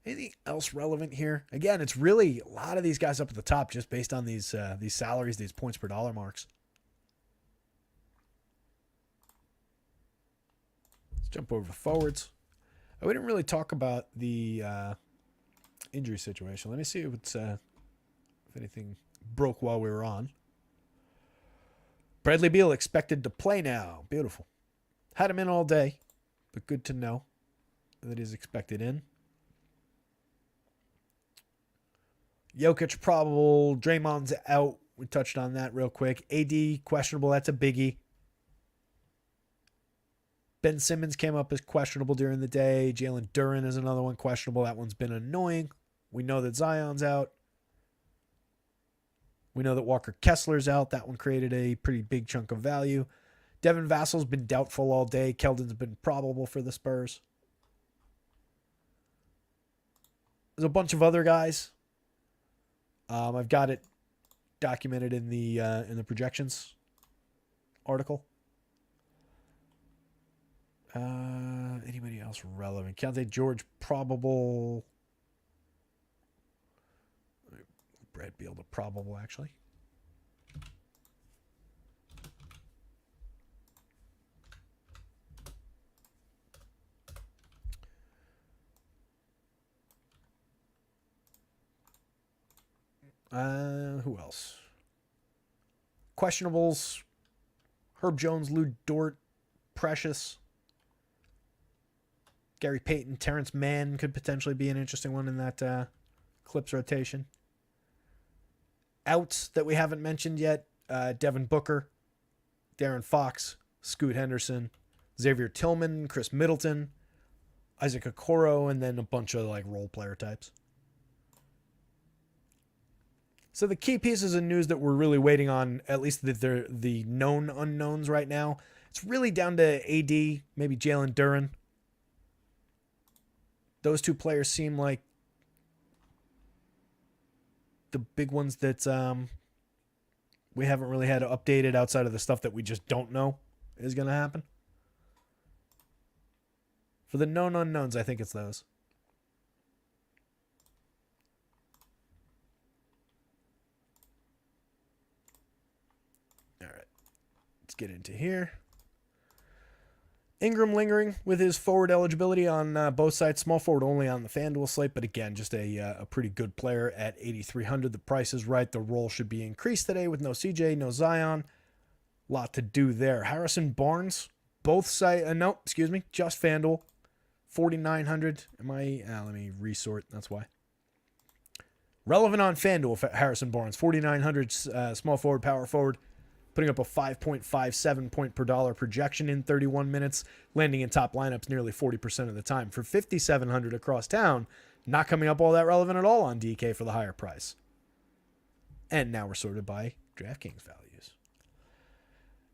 Anything else relevant here? Again, it's really a lot of these guys up at the top just based on these salaries, these points per dollar marks. Let's jump over to forwards. We didn't really talk about the injury situation. Let me see if anything broke while we were on. Bradley Beal expected to play now. Beautiful. Had him in all day, but good to know that he's expected in. Jokic probable. Draymond's out. We touched on that real quick. AD questionable. That's a biggie. Ben Simmons came up as questionable during the day. Jalen Duren is another one questionable. That one's been annoying. We know that Zion's out. We know that Walker Kessler's out. That one created a pretty big chunk of value. Devin Vassal's been doubtful all day. Keldon's been probable for the Spurs. There's a bunch of other guys. I've got it documented in the projections article. Anybody else relevant? Keontae George probable. Brad Beal to probable, actually. Who else? Questionables. Herb Jones, Lou Dort, Precious. Gary Payton, Terrence Mann could potentially be an interesting one in that Clips rotation. Outs that we haven't mentioned yet. Devin Booker, Darren Fox, Scoot Henderson, Xavier Tillman, Chris Middleton, Isaac Okoro, and then a bunch of like role player types. So the key pieces of news that we're really waiting on, at least the known unknowns right now, it's really down to AD, maybe Jalen Duren. Those two players seem like the big ones that we haven't really had updated outside of the stuff that we just don't know is going to happen. For the known unknowns, I think it's those. All right. Let's get into here. Ingram lingering with his forward eligibility on both sides. Small forward only on the FanDuel slate, but again, just a pretty good player at 8,300. The price is right. The role should be increased today with no CJ, no Zion. Lot to do there. Harrison Barnes, both sides. No, excuse me, just FanDuel. 4,900. Let me resort. That's why. Relevant on FanDuel, Harrison Barnes. 4,900 small forward, power forward. Putting up a 5.57 point per dollar projection in 31 minutes, landing in top lineups nearly 40% of the time. For 5,700 across town, not coming up all that relevant at all on DK for the higher price. And now we're sorted by DraftKings values.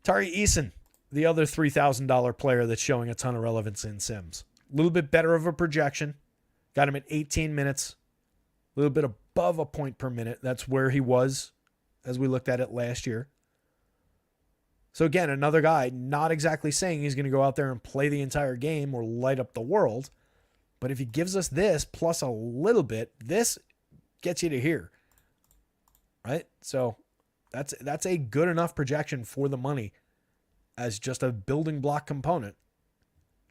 Tari Eason, the other $3,000 player that's showing a ton of relevance in Sims. A little bit better of a projection. Got him at 18 minutes. A little bit above a point per minute. That's where he was as we looked at it last year. So again, another guy, not exactly saying he's going to go out there and play the entire game or light up the world. But if he gives us this plus a little bit, this gets you to here. Right? So that's a good enough projection for the money as just a building block component.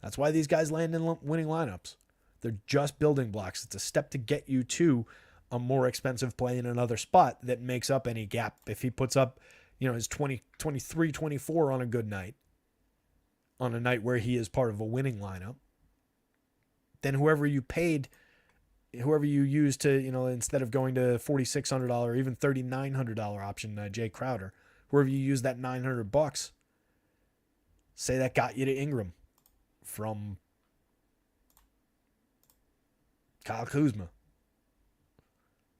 That's why these guys land in winning lineups. They're just building blocks. It's a step to get you to a more expensive play in another spot that makes up any gap. If he puts up his 20, 23, 24 on a good night, on a night where he is part of a winning lineup, then whoever you paid whoever you use to, instead of going to $4,600 or even $3,900 option, Jay Crowder, whoever you use that $900, say that got you to Ingram from Kyle Kuzma.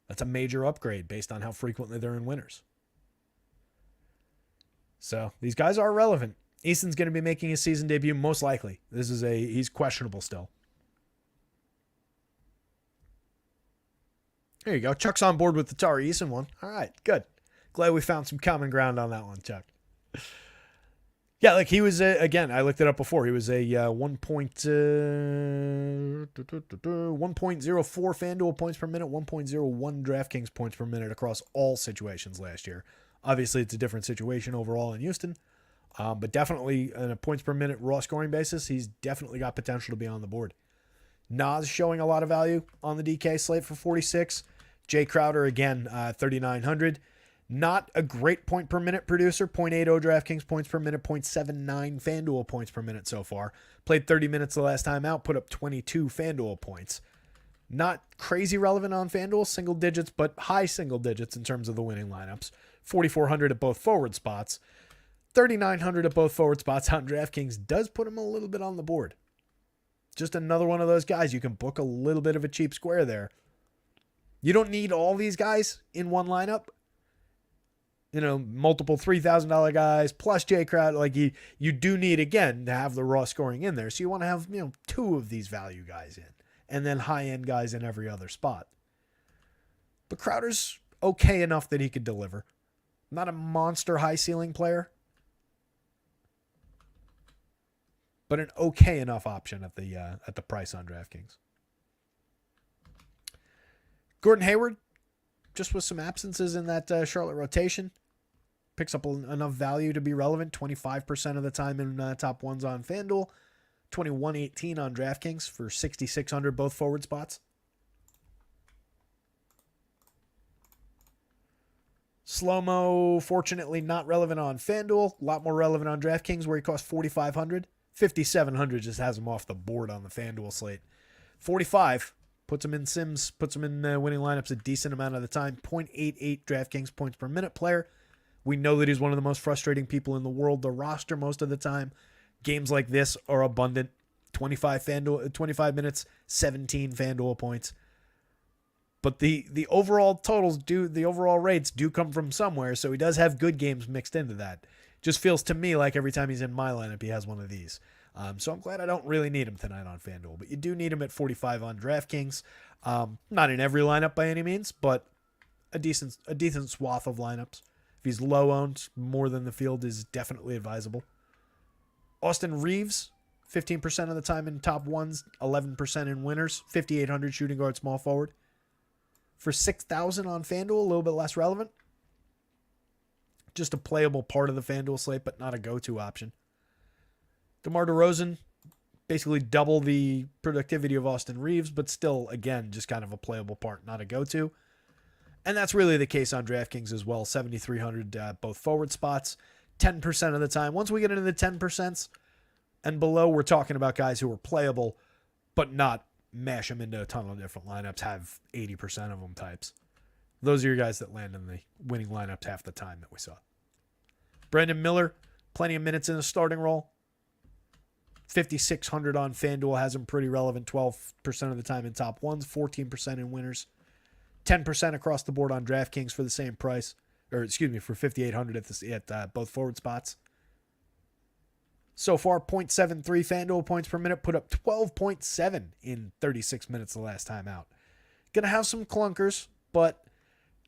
That's a major upgrade based on how frequently they're in winners. So these guys are relevant. Easton's going to be making his season debut most likely. He's questionable still. There you go. Chuck's on board with the Tari Eason one. All right, good. Glad we found some common ground on that one, Chuck. Yeah, like he was, again, I looked it up before. He was a 1.04 FanDuel points per minute, 1.01 DraftKings points per minute across all situations last year. Obviously, it's a different situation overall in Houston, but definitely on a points per minute raw scoring basis, he's definitely got potential to be on the board. Nas showing a lot of value on the DK slate for 46. Jay Crowder, again, 3,900. Not a great point per minute producer. 0.80 DraftKings points per minute, 0.79 FanDuel points per minute so far. Played 30 minutes the last time out, put up 22 FanDuel points. Not crazy relevant on FanDuel, single digits, but high single digits in terms of the winning lineups. 4,400 at both forward spots. 3,900 at both forward spots on DraftKings does put him a little bit on the board. Just another one of those guys. You can book a little bit of a cheap square there. You don't need all these guys in one lineup. Multiple $3,000 guys plus Jay Crowder. Like you do need, again, to have the raw scoring in there. So you want to have, two of these value guys in and then high-end guys in every other spot. But Crowder's okay enough that he could deliver. Not a monster high ceiling player, but an okay enough option at the price on DraftKings. Gordon Hayward, just with some absences in that Charlotte rotation, picks up enough value to be relevant. 25% of the time in top ones on FanDuel, 21.18 on DraftKings for 6,600 both forward spots. Slow-mo, fortunately not relevant on FanDuel. A lot more relevant on DraftKings where he costs 4,500. 5,700 just has him off the board on the FanDuel slate. 45 puts him in Sims, puts him in winning lineups a decent amount of the time. 0.88 DraftKings points per minute player. We know that he's one of the most frustrating people in the world. The roster most of the time. Games like this are abundant. 25 minutes, 17 FanDuel points. But the overall totals the overall rates do come from somewhere, so he does have good games mixed into that. Just feels to me like every time he's in my lineup, he has one of these. So I'm glad I don't really need him tonight on FanDuel, but you do need him at 45 on DraftKings. Not in every lineup by any means, but a decent swath of lineups. If he's low owned, more than the field is definitely advisable. Austin Reeves, 15% of the time in top ones, 11% in winners, 5,800 shooting guard, small forward. For 6,000 on FanDuel, a little bit less relevant. Just a playable part of the FanDuel slate, but not a go-to option. DeMar DeRozan, basically double the productivity of Austin Reeves, but still, again, just kind of a playable part, not a go-to. And that's really the case on DraftKings as well. 7,300 both forward spots, 10% of the time. Once we get into the 10% and below, we're talking about guys who are playable, but not mash them into a ton of different lineups, have 80% of them types. Those are your guys that land in the winning lineups half the time that we saw. Brandon Miller, plenty of minutes in the starting role. 5,600 on FanDuel has him pretty relevant. 12% of the time in top ones, 14% in winners. 10% across the board on DraftKings for the same price. For 5,800 at both forward spots. So far, 0.73 FanDuel points per minute, put up 12.7 in 36 minutes the last time out. Gonna have some clunkers, but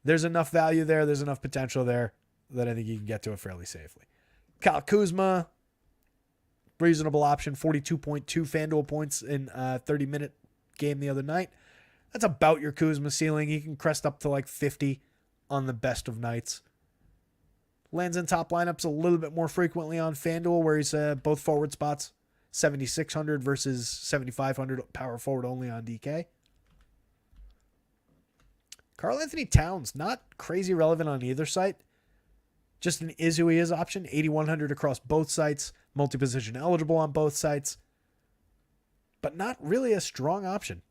there's enough value there, there's enough potential there that I think you can get to it fairly safely. Kyle Kuzma, reasonable option, 42.2 FanDuel points in a 30-minute game the other night. That's about your Kuzma ceiling. He can crest up to like 50 on the best of nights. Lands in top lineups a little bit more frequently on FanDuel, where he's both forward spots, 7,600 versus 7,500 power forward only on DK. Karl Anthony Towns, not crazy relevant on either site. Just an is who he is option, 8,100 across both sites, multi-position eligible on both sites, but not really a strong option.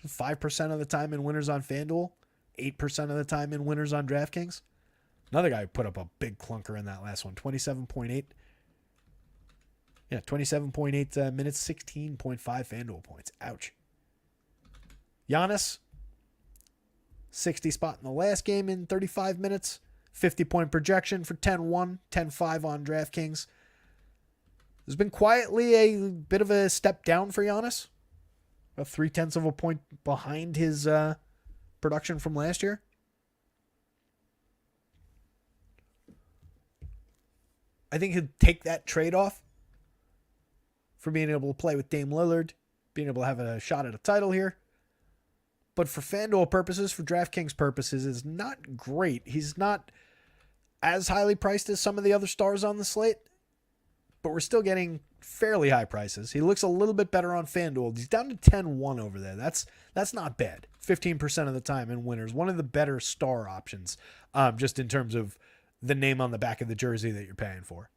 5% of the time in winners on FanDuel, 8% of the time in winners on DraftKings. Another guy put up a big clunker in that last one, 27.8. Yeah, 27.8 minutes, 16.5 FanDuel points. Ouch. Giannis, 60 spot in the last game in 35 minutes, 50-point projection for 10-1, 10-5 on DraftKings. There's been quietly a bit of a step down for Giannis. About 0.3 of a point behind his production from last year. I think he'd take that trade-off for being able to play with Dame Lillard, being able to have a shot at a title here. But for FanDuel purposes, for DraftKings purposes, is not great. He's not as highly priced as some of the other stars on the slate, but we're still getting fairly high prices. He looks a little bit better on FanDuel. He's down to 10-1 over there. That's not bad. 15% of the time in winners. One of the better star options, just in terms of the name on the back of the jersey that you're paying for.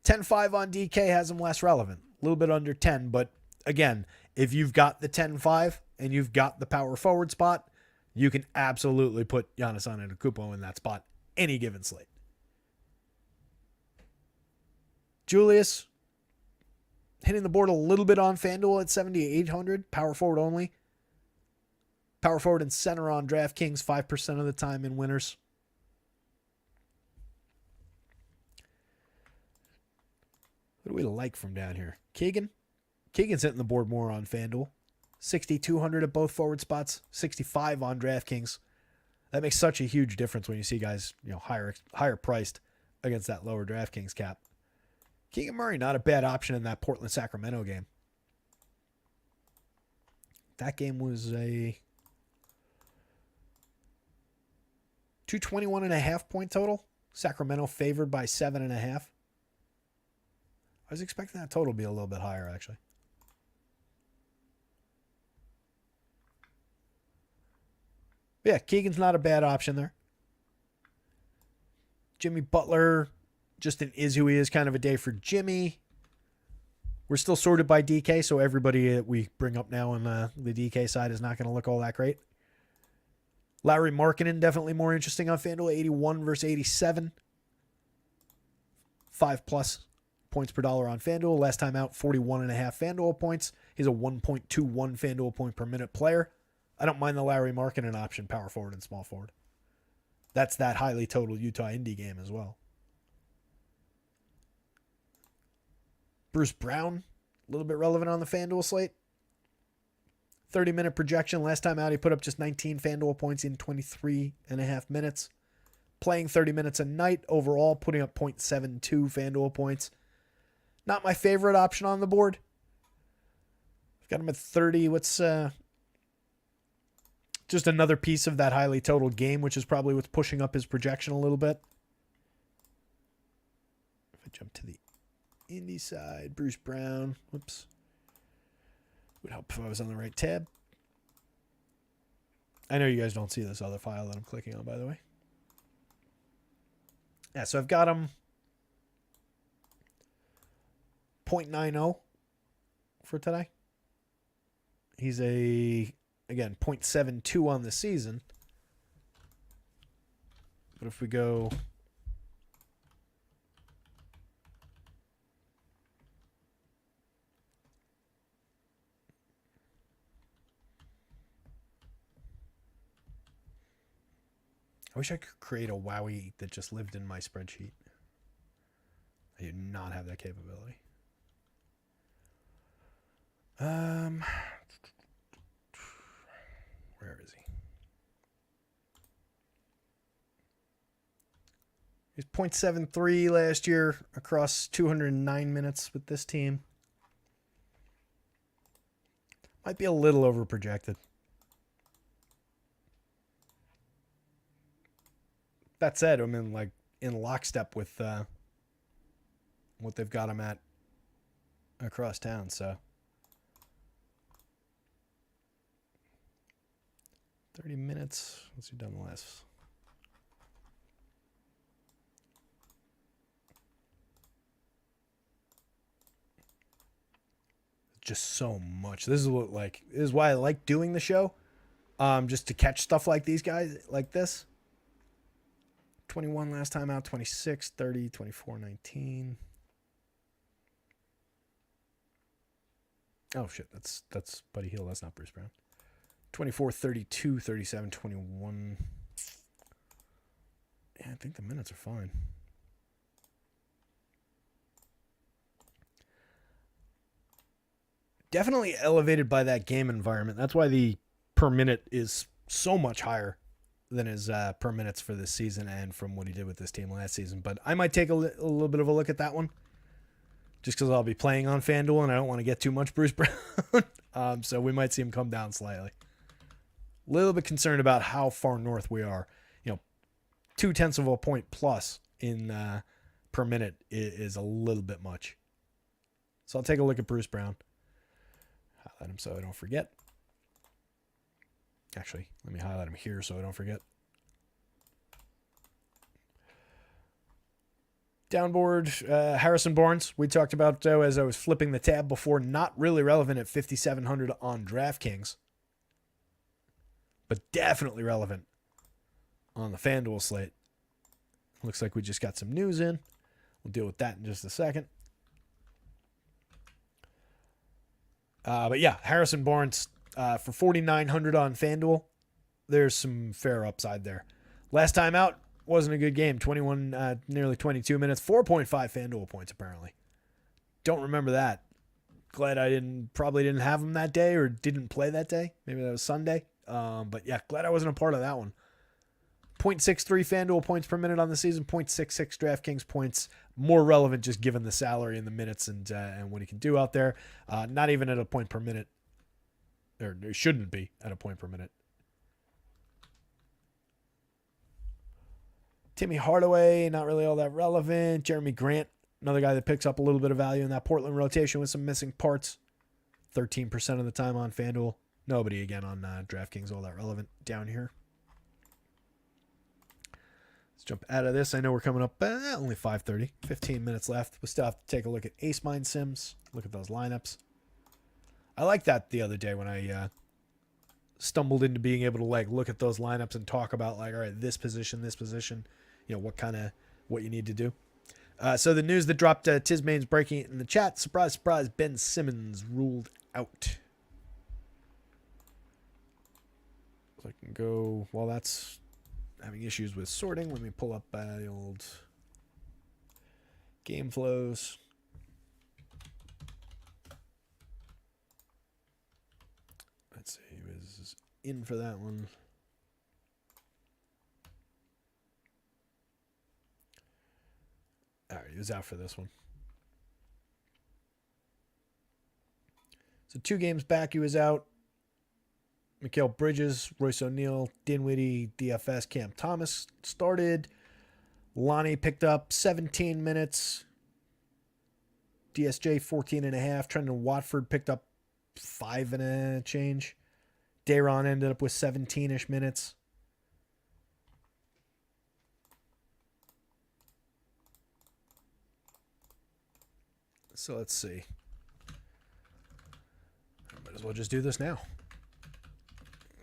10-5 on DK has him less relevant. A little bit under 10, but again, if you've got the 10-5 and you've got the power forward spot, you can absolutely put Giannis Antetokounmpo in that spot any given slate. Julius, hitting the board a little bit on FanDuel at 7,800, power forward only. Power forward and center on DraftKings 5% of the time in winners. What do we like from down here? Keegan's hitting the board more on FanDuel. 6,200 at both forward spots, 65 on DraftKings. That makes such a huge difference when you see guys, higher priced against that lower DraftKings cap. Keegan Murray, not a bad option in that Portland-Sacramento game. That game was a 221.5 point total. Sacramento favored by 7.5. I was expecting that total to be a little bit higher, actually. But yeah, Keegan's not a bad option there. Jimmy Butler, just an is who he is kind of a day for Jimmy. We're still sorted by DK, so everybody that we bring up now on the DK side is not going to look all that great. Lauri Markkanen, definitely more interesting on FanDuel, 81 versus 87. 5+ points per dollar on FanDuel. Last time out, 41.5 FanDuel points. He's a 1.21 FanDuel point per minute player. I don't mind the Lauri Markkanen option, power forward and small forward. That's that highly total Utah Indy game as well. Bruce Brown, a little bit relevant on the FanDuel slate. 30-minute projection. Last time out, he put up just 19 FanDuel points in 23.5 minutes. Playing 30 minutes a night overall, putting up 0.72 FanDuel points. Not my favorite option on the board. I've got him at 30. What's just another piece of that highly total game, which is probably what's pushing up his projection a little bit. If I jump to the Indy side, Bruce Brown. Whoops. Would help if I was on the right tab. I know you guys don't see this other file that I'm clicking on, by the way. Yeah, so I've got him 0.90 for today. He's again, 0.72 on the season. But if we go... I wish I could create a Wowie that just lived in my spreadsheet. I do not have that capability. Where is he? He's 0.73 last year across 209 minutes with this team. Might be a little over projected. That said, I'm in lockstep with what they've got him at across town. So 30 minutes. What's he done the last? just so much. This is why I like doing the show. Just to catch stuff like these guys, like this. 21 last time out, 26, 30, 24, 19. Oh, shit. That's Buddy Hield. That's not Bruce Brown. 24, 32, 37, 21. Yeah, I think the minutes are fine. Definitely elevated by that game environment. That's why the per minute is so much higher than his per minutes for this season and from what he did with this team last season. But I might take a little bit of a look at that one just because I'll be playing on FanDuel and I don't want to get too much Bruce Brown. So we might see him come down slightly. A little bit concerned about how far north we are. 0.2 of a point plus in per minute is a little bit much. So I'll take a look at Bruce Brown. Highlight him so I don't forget. Actually, let me highlight him here so I don't forget. Downboard, Harrison Barnes. We talked about as I was flipping the tab before. Not really relevant at 5,700 on DraftKings. But definitely relevant on the FanDuel slate. Looks like we just got some news in. We'll deal with that in just a second. But yeah, Harrison Barnes for 4,900 on FanDuel. There's some fair upside there. Last time out wasn't a good game. 21, nearly 22 minutes. 4.5 FanDuel points apparently. Don't remember that. Glad I probably didn't have him that day or didn't play that day. Maybe that was Sunday. But yeah, glad I wasn't a part of that one. 0.63 FanDuel points per minute on the season. 0.66 DraftKings points. More relevant just given the salary and the minutes and what he can do out there. Not even at a point per minute. Or it shouldn't be at a point per minute. Timmy Hardaway, not really all that relevant. Jeremy Grant, another guy that picks up a little bit of value in that Portland rotation with some missing parts. 13% of the time on FanDuel. Nobody again on DraftKings all that relevant down here. Let's jump out of this. I know we're coming up only 5:30. 15 minutes left. We still have to take a look at Ace Mind Sims. Look at those lineups. I liked that the other day when I stumbled into being able to look at those lineups and talk about all right, this position, what you need to do. So the news that dropped, Tismane's breaking it in the chat. Surprise, surprise, Ben Simmons ruled out. So I can go, while that's having issues with sorting, let me pull up the old game flows. Let's see, he was in for that one. All right, he was out for this one. So 2 games back, he was out. Mikal Bridges, Royce O'Neal, Dinwiddie, DFS, Cam Thomas started. Lonnie picked up 17 minutes. DSJ 14.5. Trendon Watford picked up 5 and a change. Dayron ended up with 17-ish minutes. So let's see. I might as well just do this now.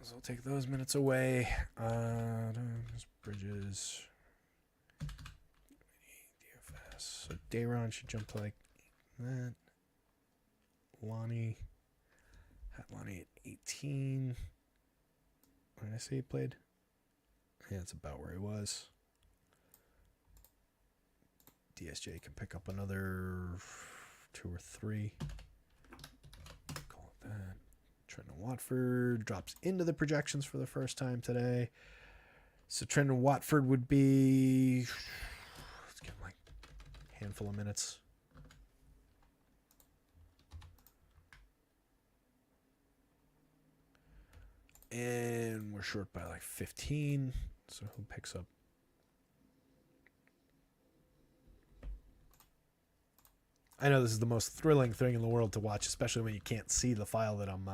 So I'll take those minutes away. Bridges. DFS. So Dayron should jump to like that. Lonnie. Had Lonnie at 18. What did I say he played? Yeah, that's about where he was. DSJ can pick up another 2 or 3. Call it that. Trendon Watford drops into the projections for the first time today. So Trendon Watford would be, let's give him like a handful of minutes. And we're short by like 15. So who picks up? I know this is the most thrilling thing in the world to watch, especially when you can't see the file that I'm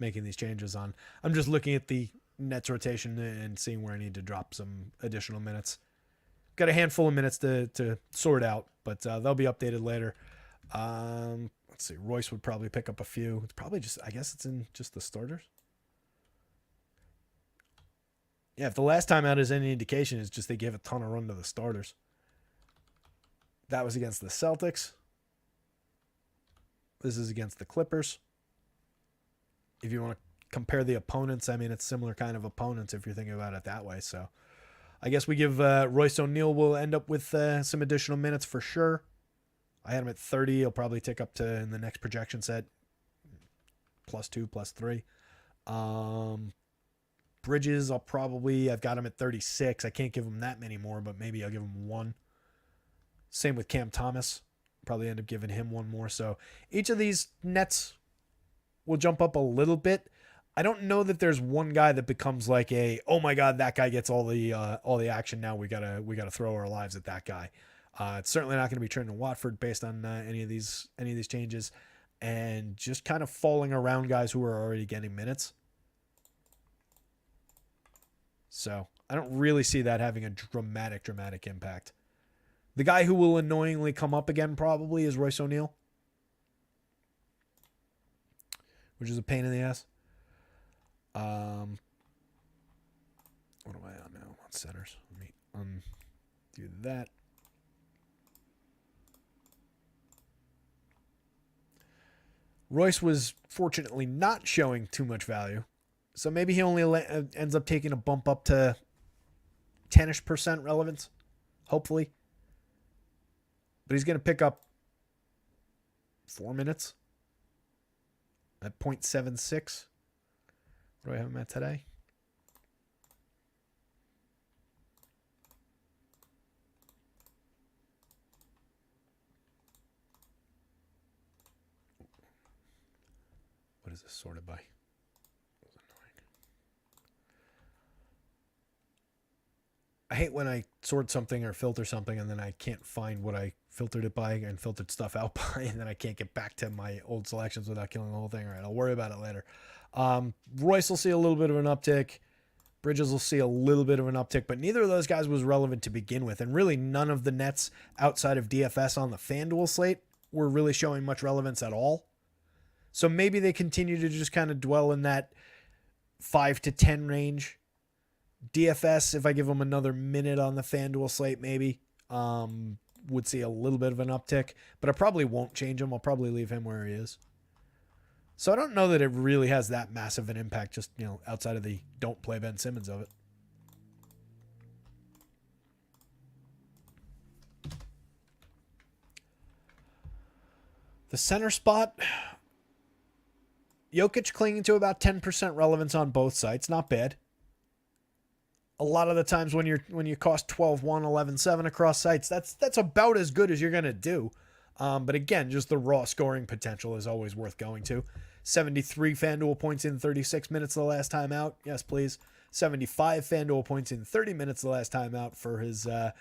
making these changes on. I'm just looking at the Nets rotation and seeing where I need to drop some additional minutes. Got a handful of minutes to sort out, but they'll be updated later. Let's Let's see. Royce would probably pick up a few. It's probably just, I guess it's in just the starters. Yeah, if the last time out is any indication, it's just they gave a ton of run to the starters. That was against the Celtics. This is against the Clippers. If you want to compare the opponents, I mean, it's similar kind of opponents if you're thinking about it that way. So I guess we give Royce O'Neal will end up with some additional minutes for sure. I had him at 30. He'll probably tick up to, in the next projection set, +2, +3. Bridges, I've got him at 36. I can't give him that many more, but maybe I'll give him 1. Same with Cam Thomas. Probably end up giving him 1 more. So each of these nets will jump up a little bit. I don't know that there's one guy that becomes like oh my God, that guy gets all the action now. We gotta throw our lives at that guy. It's certainly not going to be Trendon Watford based on any of these changes, and just kind of falling around guys who are already getting minutes. So I don't really see that having a dramatic impact. The guy who will annoyingly come up again probably is Royce O'Neal, which is a pain in the ass. What am I on now? On centers. Let me undo that. Royce was fortunately not showing too much value. So maybe he only ends up taking a bump up to 10-ish% relevance, hopefully. But he's going to pick up 4 minutes at 0.76. What do I have him at today? What is this sorted by? I hate when I sort something or filter something and then I can't find what I filtered it by and filtered stuff out by, and then I can't get back to my old selections without killing the whole thing. All right, I'll worry about it later. Royce will see a little bit of an uptick. Bridges will see a little bit of an uptick, but neither of those guys was relevant to begin with, and really none of the nets outside of DFS on the FanDuel slate were really showing much relevance at all. So maybe they continue to just kind of dwell in that 5 to 10 range. DFS, if I give him another minute on the FanDuel slate, maybe would see a little bit of an uptick, but I probably won't change him. I'll probably leave him where he is. So I don't know that it really has that massive an impact, just, outside of the don't play Ben Simmons of it. The center spot, Jokic clinging to about 10% relevance on both sites. Not bad. A lot of the times when you cost 12-1, 11-7 across sites, that's about as good as you're going to do. But again, just the raw scoring potential is always worth going to. 73 FanDuel points in 36 minutes the last time out. Yes, please. 75 FanDuel points in 30 minutes the last time out for the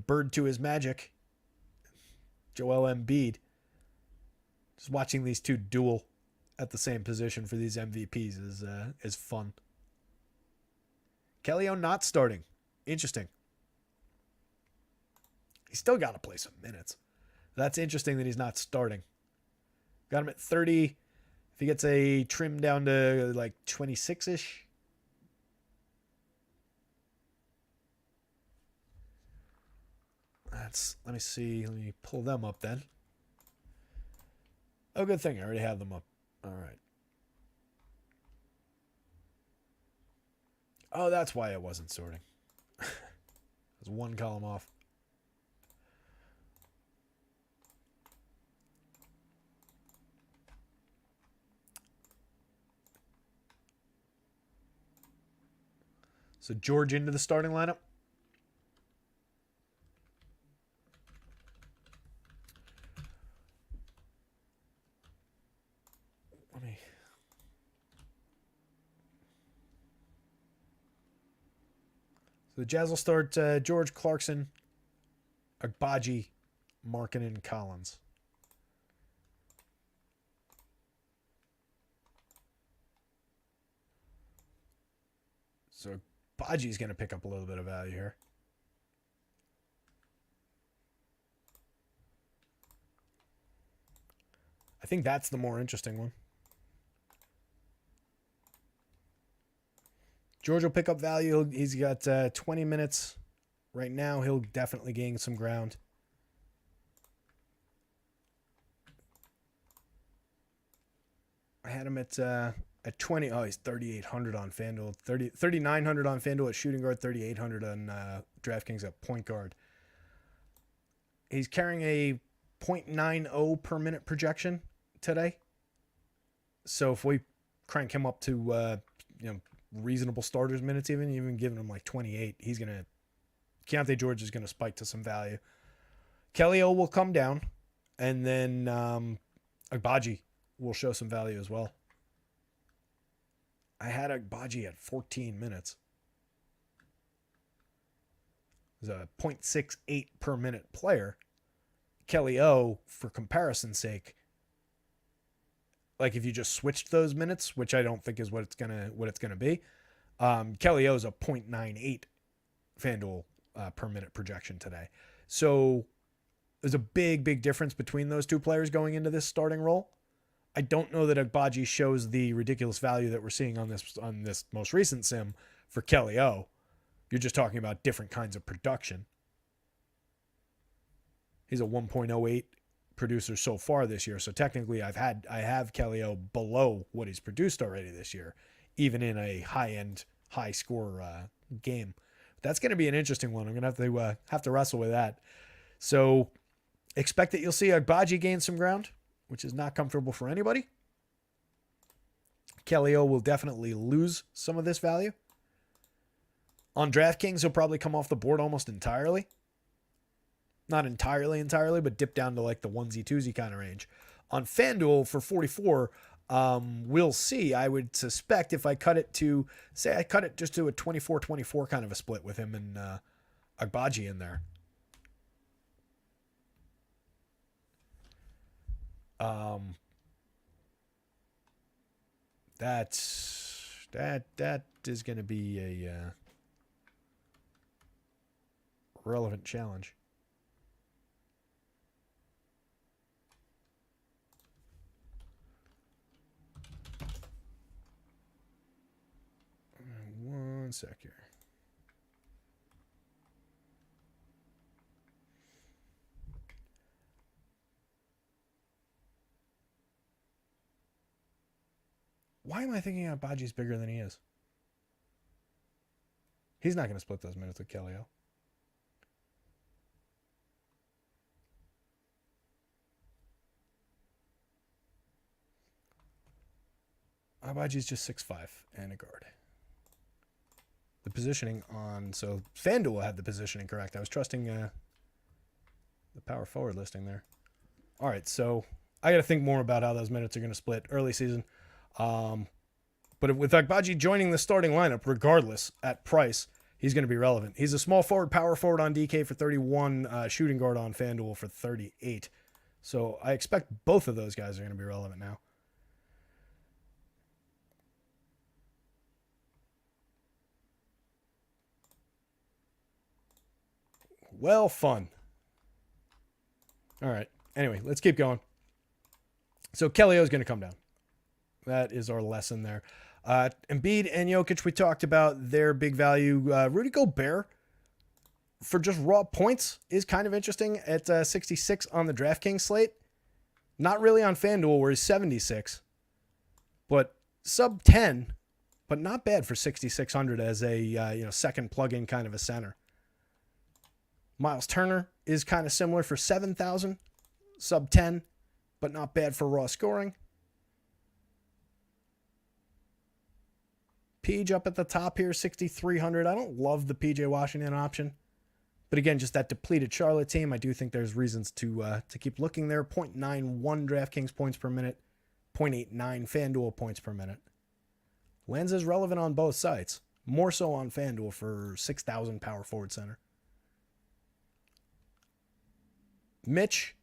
bird to his magic, Joel Embiid. Just watching these two duel at the same position for these MVPs is fun. Kelly O not starting. Interesting. He's still got to play some minutes. That's interesting that he's not starting. Got him at 30. If he gets a trim down to like 26-ish. Let me see. Let me pull them up then. Oh, good thing. I already have them up. All right. Oh, that's why it wasn't sorting. It was one column off. So George into the starting lineup. So the Jazz will start George, Clarkson, Agbaji, Markkanen, Collins. So Agbaji's going to pick up a little bit of value here. I think that's the more interesting one. George will pick up value. He's got 20 minutes right now. He'll definitely gain some ground. I had him at 20. Oh, he's 3,800 on FanDuel. 3,900 on FanDuel at shooting guard. 3,800 on DraftKings at point guard. He's carrying a 0.90 per minute projection today. So if we crank him up to reasonable starters minutes, even giving him like 28, he's gonna Keontae George is gonna spike to some value. Kelly O will come down, and then Agbaji will show some value as well. I had Agbaji at 14 minutes. He's a 0.68 per minute player. Kelly O, for comparison's sake, like if you just switched those minutes, which I don't think is what it's gonna be, Kelly O is a 0.98 FanDuel per minute projection today. So there's a big difference between those two players going into this starting role. I don't know that Agbaji shows the ridiculous value that we're seeing on this most recent sim for Kelly O. You're just talking about different kinds of production. He's a 1.08 producer so far this year. So technically I have Kelly O below what he's produced already this year, even in a high-end, high-score game. That's going to be an interesting one. I'm going to have to wrestle with that. So expect that you'll see Agbaji gain some ground, which is not comfortable for anybody. Kelly O will definitely lose some of this value. On DraftKings, he'll probably come off the board almost entirely. Not entirely, but dip down to like the onesie-twosie kind of range. On FanDuel for 44, we'll see. I would suspect if I cut it to, say I cut it just to a 24-24 kind of a split with him and Agbaji in there. That is going to be a relevant challenge. One sec here. Why am I thinking Agbaji's bigger than he is? He's not going to split those minutes with Kelly O. Agbaji's just 6'5" and a guard. The positioning on... So FanDuel had the positioning correct. I was trusting the power forward listing there. All right, so I got to think more about how those minutes are going to split early season. But with Agbaji joining the starting lineup, regardless at price, he's going to be relevant. He's a small forward, power forward on DK for 31, shooting guard on FanDuel for 38. So I expect both of those guys are going to be relevant now. Well, fun. All right. Anyway, let's keep going. So Kelly O is going to come down. That is our lesson there. Embiid and Jokic, we talked about their big value. Rudy Gobert, for just raw points, is kind of interesting at 66 on the DraftKings slate. Not really on FanDuel, where he's 76. But sub 10, but not bad for 6,600 as a second plug-in kind of a center. Miles Turner is kind of similar for 7,000, sub 10, but not bad for raw scoring. Peej up at the top here, 6,300. I don't love the PJ Washington option. But again, just that depleted Charlotte team, I do think there's reasons to keep looking there. 0.91 DraftKings points per minute, 0.89 FanDuel points per minute. Lens is relevant on both sites. More so on FanDuel for 6,000 power forward center. Mitch,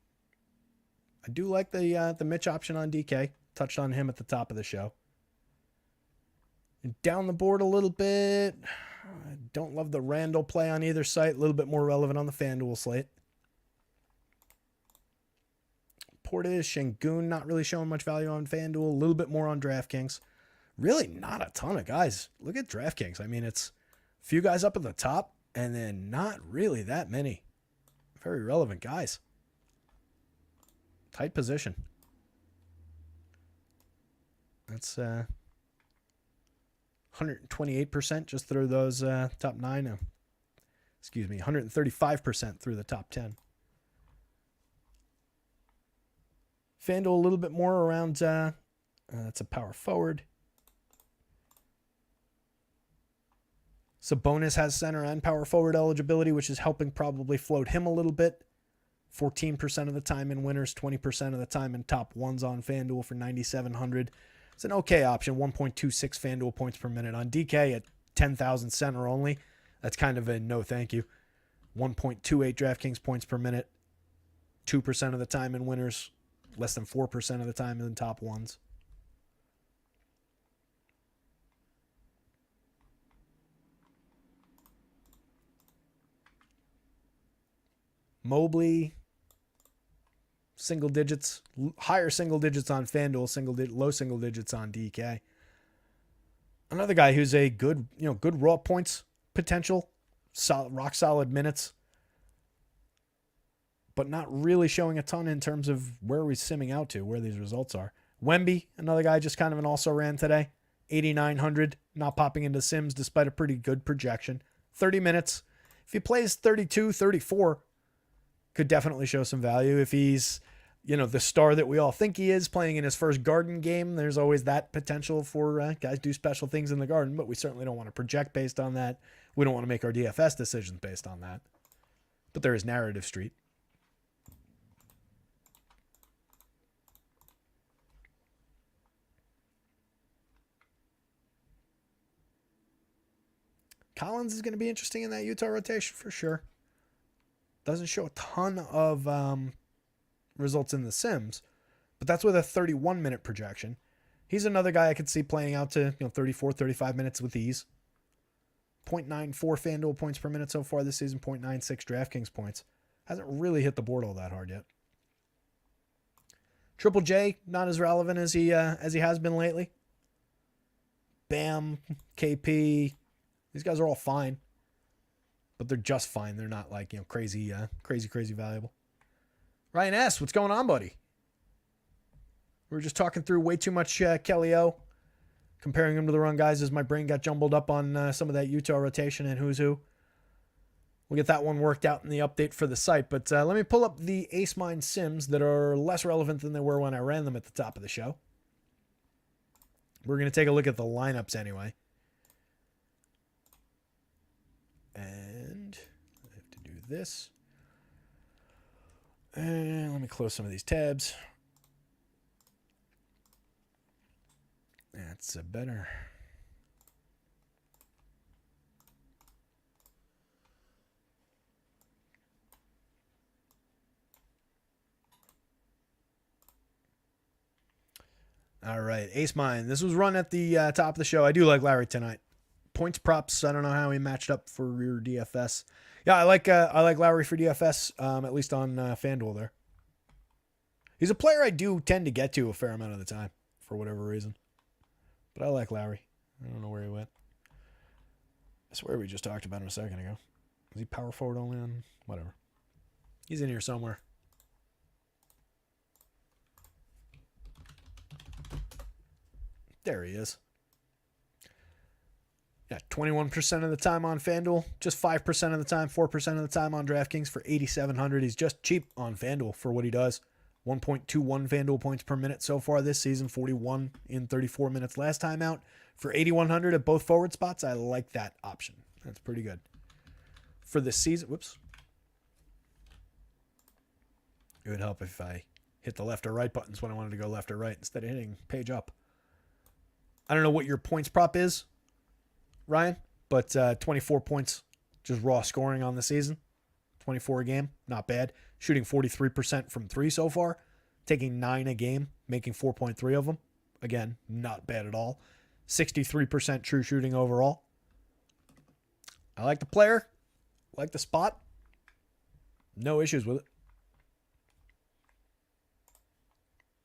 I do like the Mitch option on DK. Touched on him at the top of the show. Down the board a little bit. I don't love the Randall play on either site. A little bit more relevant on the FanDuel slate. Portis, Şengün, not really showing much value on FanDuel. A little bit more on DraftKings. Really not a ton of guys. Look at DraftKings. I mean, it's a few guys up at the top, and then not really that many very relevant guys. Tight position. That's 128% just through those top 9. 135% through the top 10. FanDuel a little bit more around, that's a power forward. Sabonis has center and power forward eligibility, which is helping probably float him a little bit. 14% of the time in winners, 20% of the time in top ones on FanDuel for 9,700. It's an okay option, 1.26 FanDuel points per minute. On DK at 10,000 center only, that's kind of a no thank you. 1.28 DraftKings points per minute, 2% of the time in winners, less than 4% of the time in top ones. Mobley, single digits, higher single digits on FanDuel, low single digits on DK. Another guy who's a good raw points potential, rock solid minutes, but not really showing a ton in terms of where we're simming out to, where these results are. Wemby, another guy just kind of an also-ran today. 8,900, not popping into Sims despite a pretty good projection. 30 minutes. If he plays 32, 34, could definitely show some value. If he's, the star that we all think he is, playing in his first Garden game, there's always that potential for guys do special things in the Garden, but we certainly don't want to project based on that. We don't want to make our DFS decisions based on that. But there is Narrative Street. Collins is going to be interesting in that Utah rotation for sure. Doesn't show a ton of results in the Sims, but that's with a 31-minute projection. He's another guy I could see playing out to 34, 35 minutes with ease. 0.94 FanDuel points per minute so far this season, 0.96 DraftKings points. Hasn't really hit the board all that hard yet. Triple J, not as relevant as he has been lately. Bam, KP, these guys are all fine. But they're just fine. They're not like, crazy valuable. Ryan S., what's going on, buddy? We were just talking through way too much Kelly O, comparing him to the wrong guys as my brain got jumbled up on some of that Utah rotation and who's who. We'll get that one worked out in the update for the site. But let me pull up the Ace Mine Sims that are less relevant than they were when I ran them at the top of the show. We're going to take a look at the lineups anyway. And I have to do this. And let me close some of these tabs. That's better. All right, Ace Mine. This was run at the top of the show. I do like Larry tonight. Points props. I don't know how he matched up for your DFS. Yeah, I like Lowry for DFS, at least on FanDuel there. He's a player I do tend to get to a fair amount of the time for whatever reason. But I like Lowry. I don't know where he went. I swear we just talked about him a second ago. Is he power forward only on whatever? He's in here somewhere. There he is. Yeah, 21% of the time on FanDuel, just 5% of the time, 4% of the time on DraftKings for 8,700. He's just cheap on FanDuel for what he does. 1.21 FanDuel points per minute so far this season, 41 in 34 minutes last time out. For 8,100 at both forward spots, I like that option. That's pretty good. For the season, whoops. It would help if I hit the left or right buttons when I wanted to go left or right instead of hitting page up. I don't know what your points prop is, Ryan, but 24 points, just raw scoring on the season. 24 a game, not bad. Shooting 43% from 3 so far. Taking 9 a game, making 4.3 of them. Again, not bad at all. 63% true shooting overall. I like the player. Like the spot. No issues with it.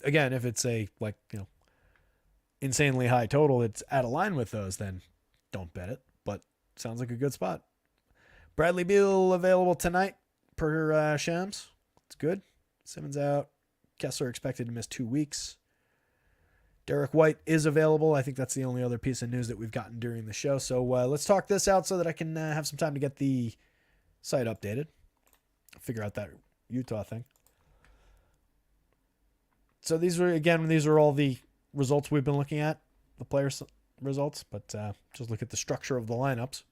again, if it's a insanely high total, it's out of line with those, then don't bet it. But sounds like a good spot. Bradley Beal available tonight per Shams. It's good. Simmons out. Kessler expected to miss 2 weeks. Derek White is available. I think that's the only other piece of news that we've gotten during the show. So let's talk this out so that I can have some time to get the site updated. Figure out that Utah thing. So these are all the results we've been looking at, the players' results, but just look at the structure of the lineups.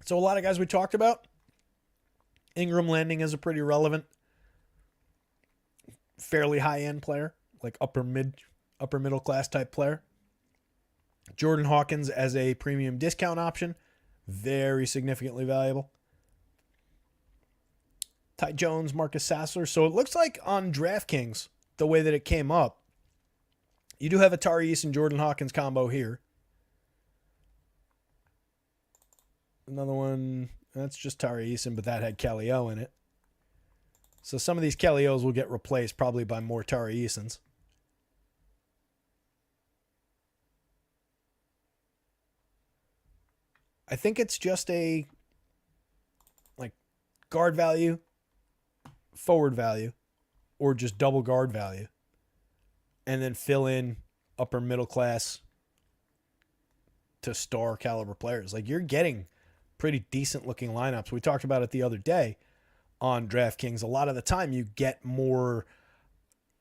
So a lot of guys we talked about. Ingram landing as a pretty relevant, fairly high-end player, like upper middle class type player. Jordan Hawkins as a premium discount option, very significantly valuable. Ty Jones, Marcus Sasser. So it looks like on DraftKings, the way that it came up, you do have a Tyrese and Jordan Hawkins combo here. Another one, that's just Tari Eason, but that had Kelly O in it. So some of these Kelly O's will get replaced probably by more Tari Easons. I think it's just a guard value, forward value, or just double guard value. And then fill in upper middle class to star caliber players. You're getting pretty decent looking lineups. We talked about it the other day on DraftKings. A lot of the time you get more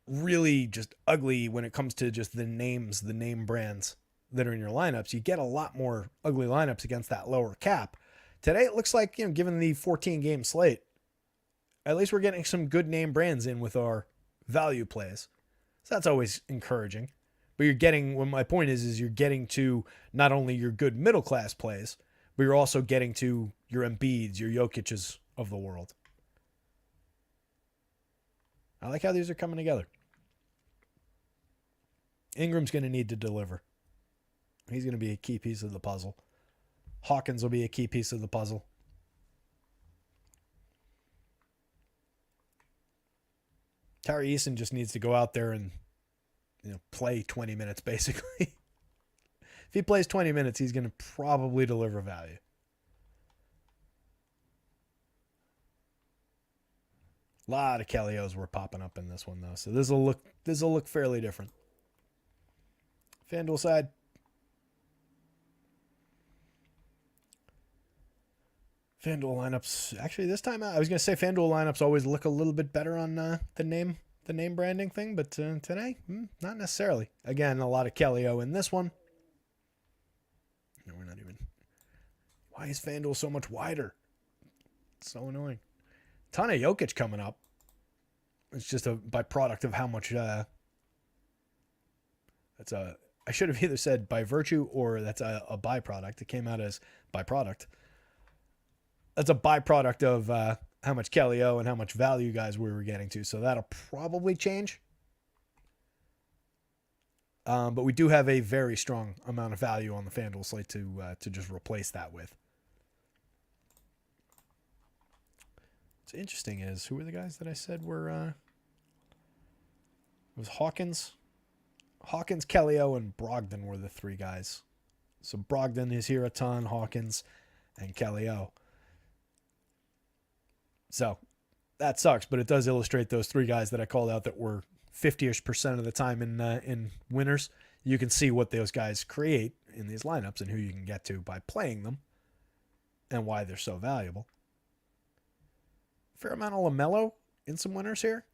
really just ugly when it comes to just the names, the name brands that are in your lineups. You get a lot more ugly lineups against that lower cap. Today it looks like, given the 14 game slate, at least we're getting some good name brands in with our value plays. So that's always encouraging. But my point is you're getting to not only your good middle class plays, but you're also getting to your Embiids, your Jokic's of the world. I like how these are coming together. Ingram's going to need to deliver. He's going to be a key piece of the puzzle. Hawkins will be a key piece of the puzzle. Tari Eason just needs to go out there and play 20 minutes basically. If he plays 20 minutes, he's going to probably deliver value. A lot of Kelly O's were popping up in this one though, so this will look fairly different. FanDuel side. FanDuel lineups. Actually, this time I was going to say FanDuel lineups always look a little bit better on the name branding thing, but today, not necessarily. Again, a lot of Kelly O in this one. No, we're not even. Why is FanDuel so much wider? It's so annoying. Ton of Jokic coming up. It's just a byproduct of how much. I should have either said by virtue or that's a byproduct. It came out as byproduct. That's a byproduct of how much Kelly O and how much value guys we were getting to. So that'll probably change. But we do have a very strong amount of value on the FanDuel slate to just replace that with. What's interesting is, who were the guys that I said were... it was Hawkins, Kelly O, and Brogdon were the three guys. So Brogdon is here a ton, Hawkins, and Kelly O. So that sucks, but it does illustrate those three guys that I called out that were 50-ish% of the time in winners. You can see what those guys create in these lineups and who you can get to by playing them and why they're so valuable. Fair amount of LaMelo in some winners here.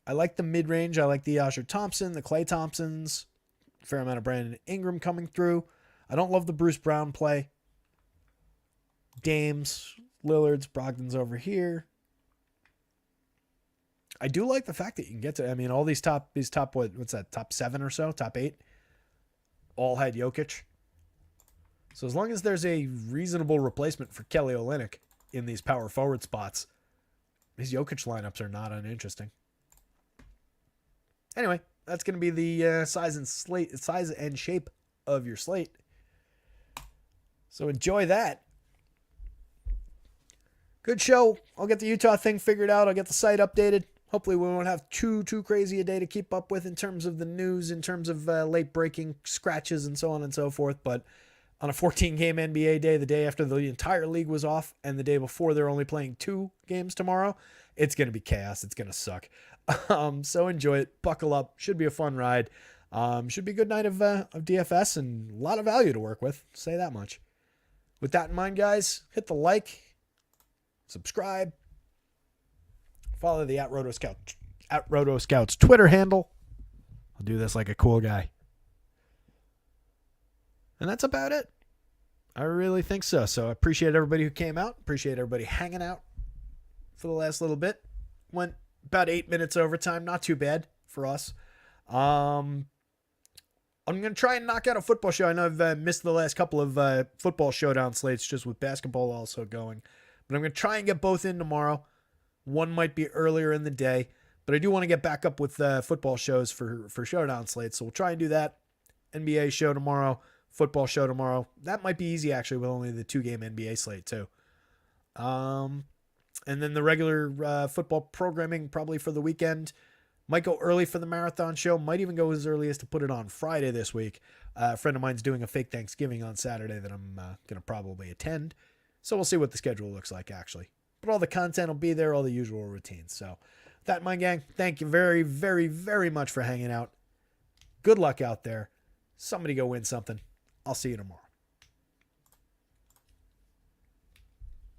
I like the mid-range. I like the Asher Thompson, the Klay Thompsons. Fair amount of Brandon Ingram coming through. I don't love the Bruce Brown play. Dames, Lillard's, Brogdon's over here. I do like the fact that you can get to, all these top, what's that, top 7 or so, top 8, all had Jokic. So as long as there's a reasonable replacement for Kelly Olynyk in these power forward spots, these Jokic lineups are not uninteresting. Anyway, that's going to be the size and shape of your slate. So enjoy that. Good show. I'll get the Utah thing figured out. I'll get the site updated. Hopefully we won't have too crazy a day to keep up with in terms of the news, in terms of late breaking scratches and so on and so forth. But on a 14-game NBA day, the day after the entire league was off, and the day before they're only playing 2 games tomorrow, it's going to be chaos. It's going to suck. So enjoy it. Buckle up. Should be a fun ride. Should be a good night of DFS and a lot of value to work with. Say that much. With that in mind, guys, hit the like, subscribe, follow the @rotoscouts Twitter handle. I'll do this like a cool guy. And that's about it. I really think so. So I appreciate everybody who came out. Appreciate everybody hanging out for the last little bit. Went about 8 minutes overtime. Not too bad for us. I'm going to try and knock out a football show. I know I've missed the last couple of football showdown slates just with basketball also going. But I'm going to try and get both in tomorrow. One might be earlier in the day. But I do want to get back up with football shows for showdown slates. So we'll try and do that. NBA show tomorrow. Football show tomorrow. That might be easy, actually, with only the 2-game NBA slate, too. And then the regular football programming probably for the weekend. Might go early for the marathon show. Might even go as early as to put it on Friday this week. A friend of mine's doing a fake Thanksgiving on Saturday that I'm going to probably attend. So we'll see what the schedule looks like, actually. But all the content will be there, all the usual routines. So that, my gang, thank you very, very, very much for hanging out. Good luck out there. Somebody go win something. I'll see you tomorrow.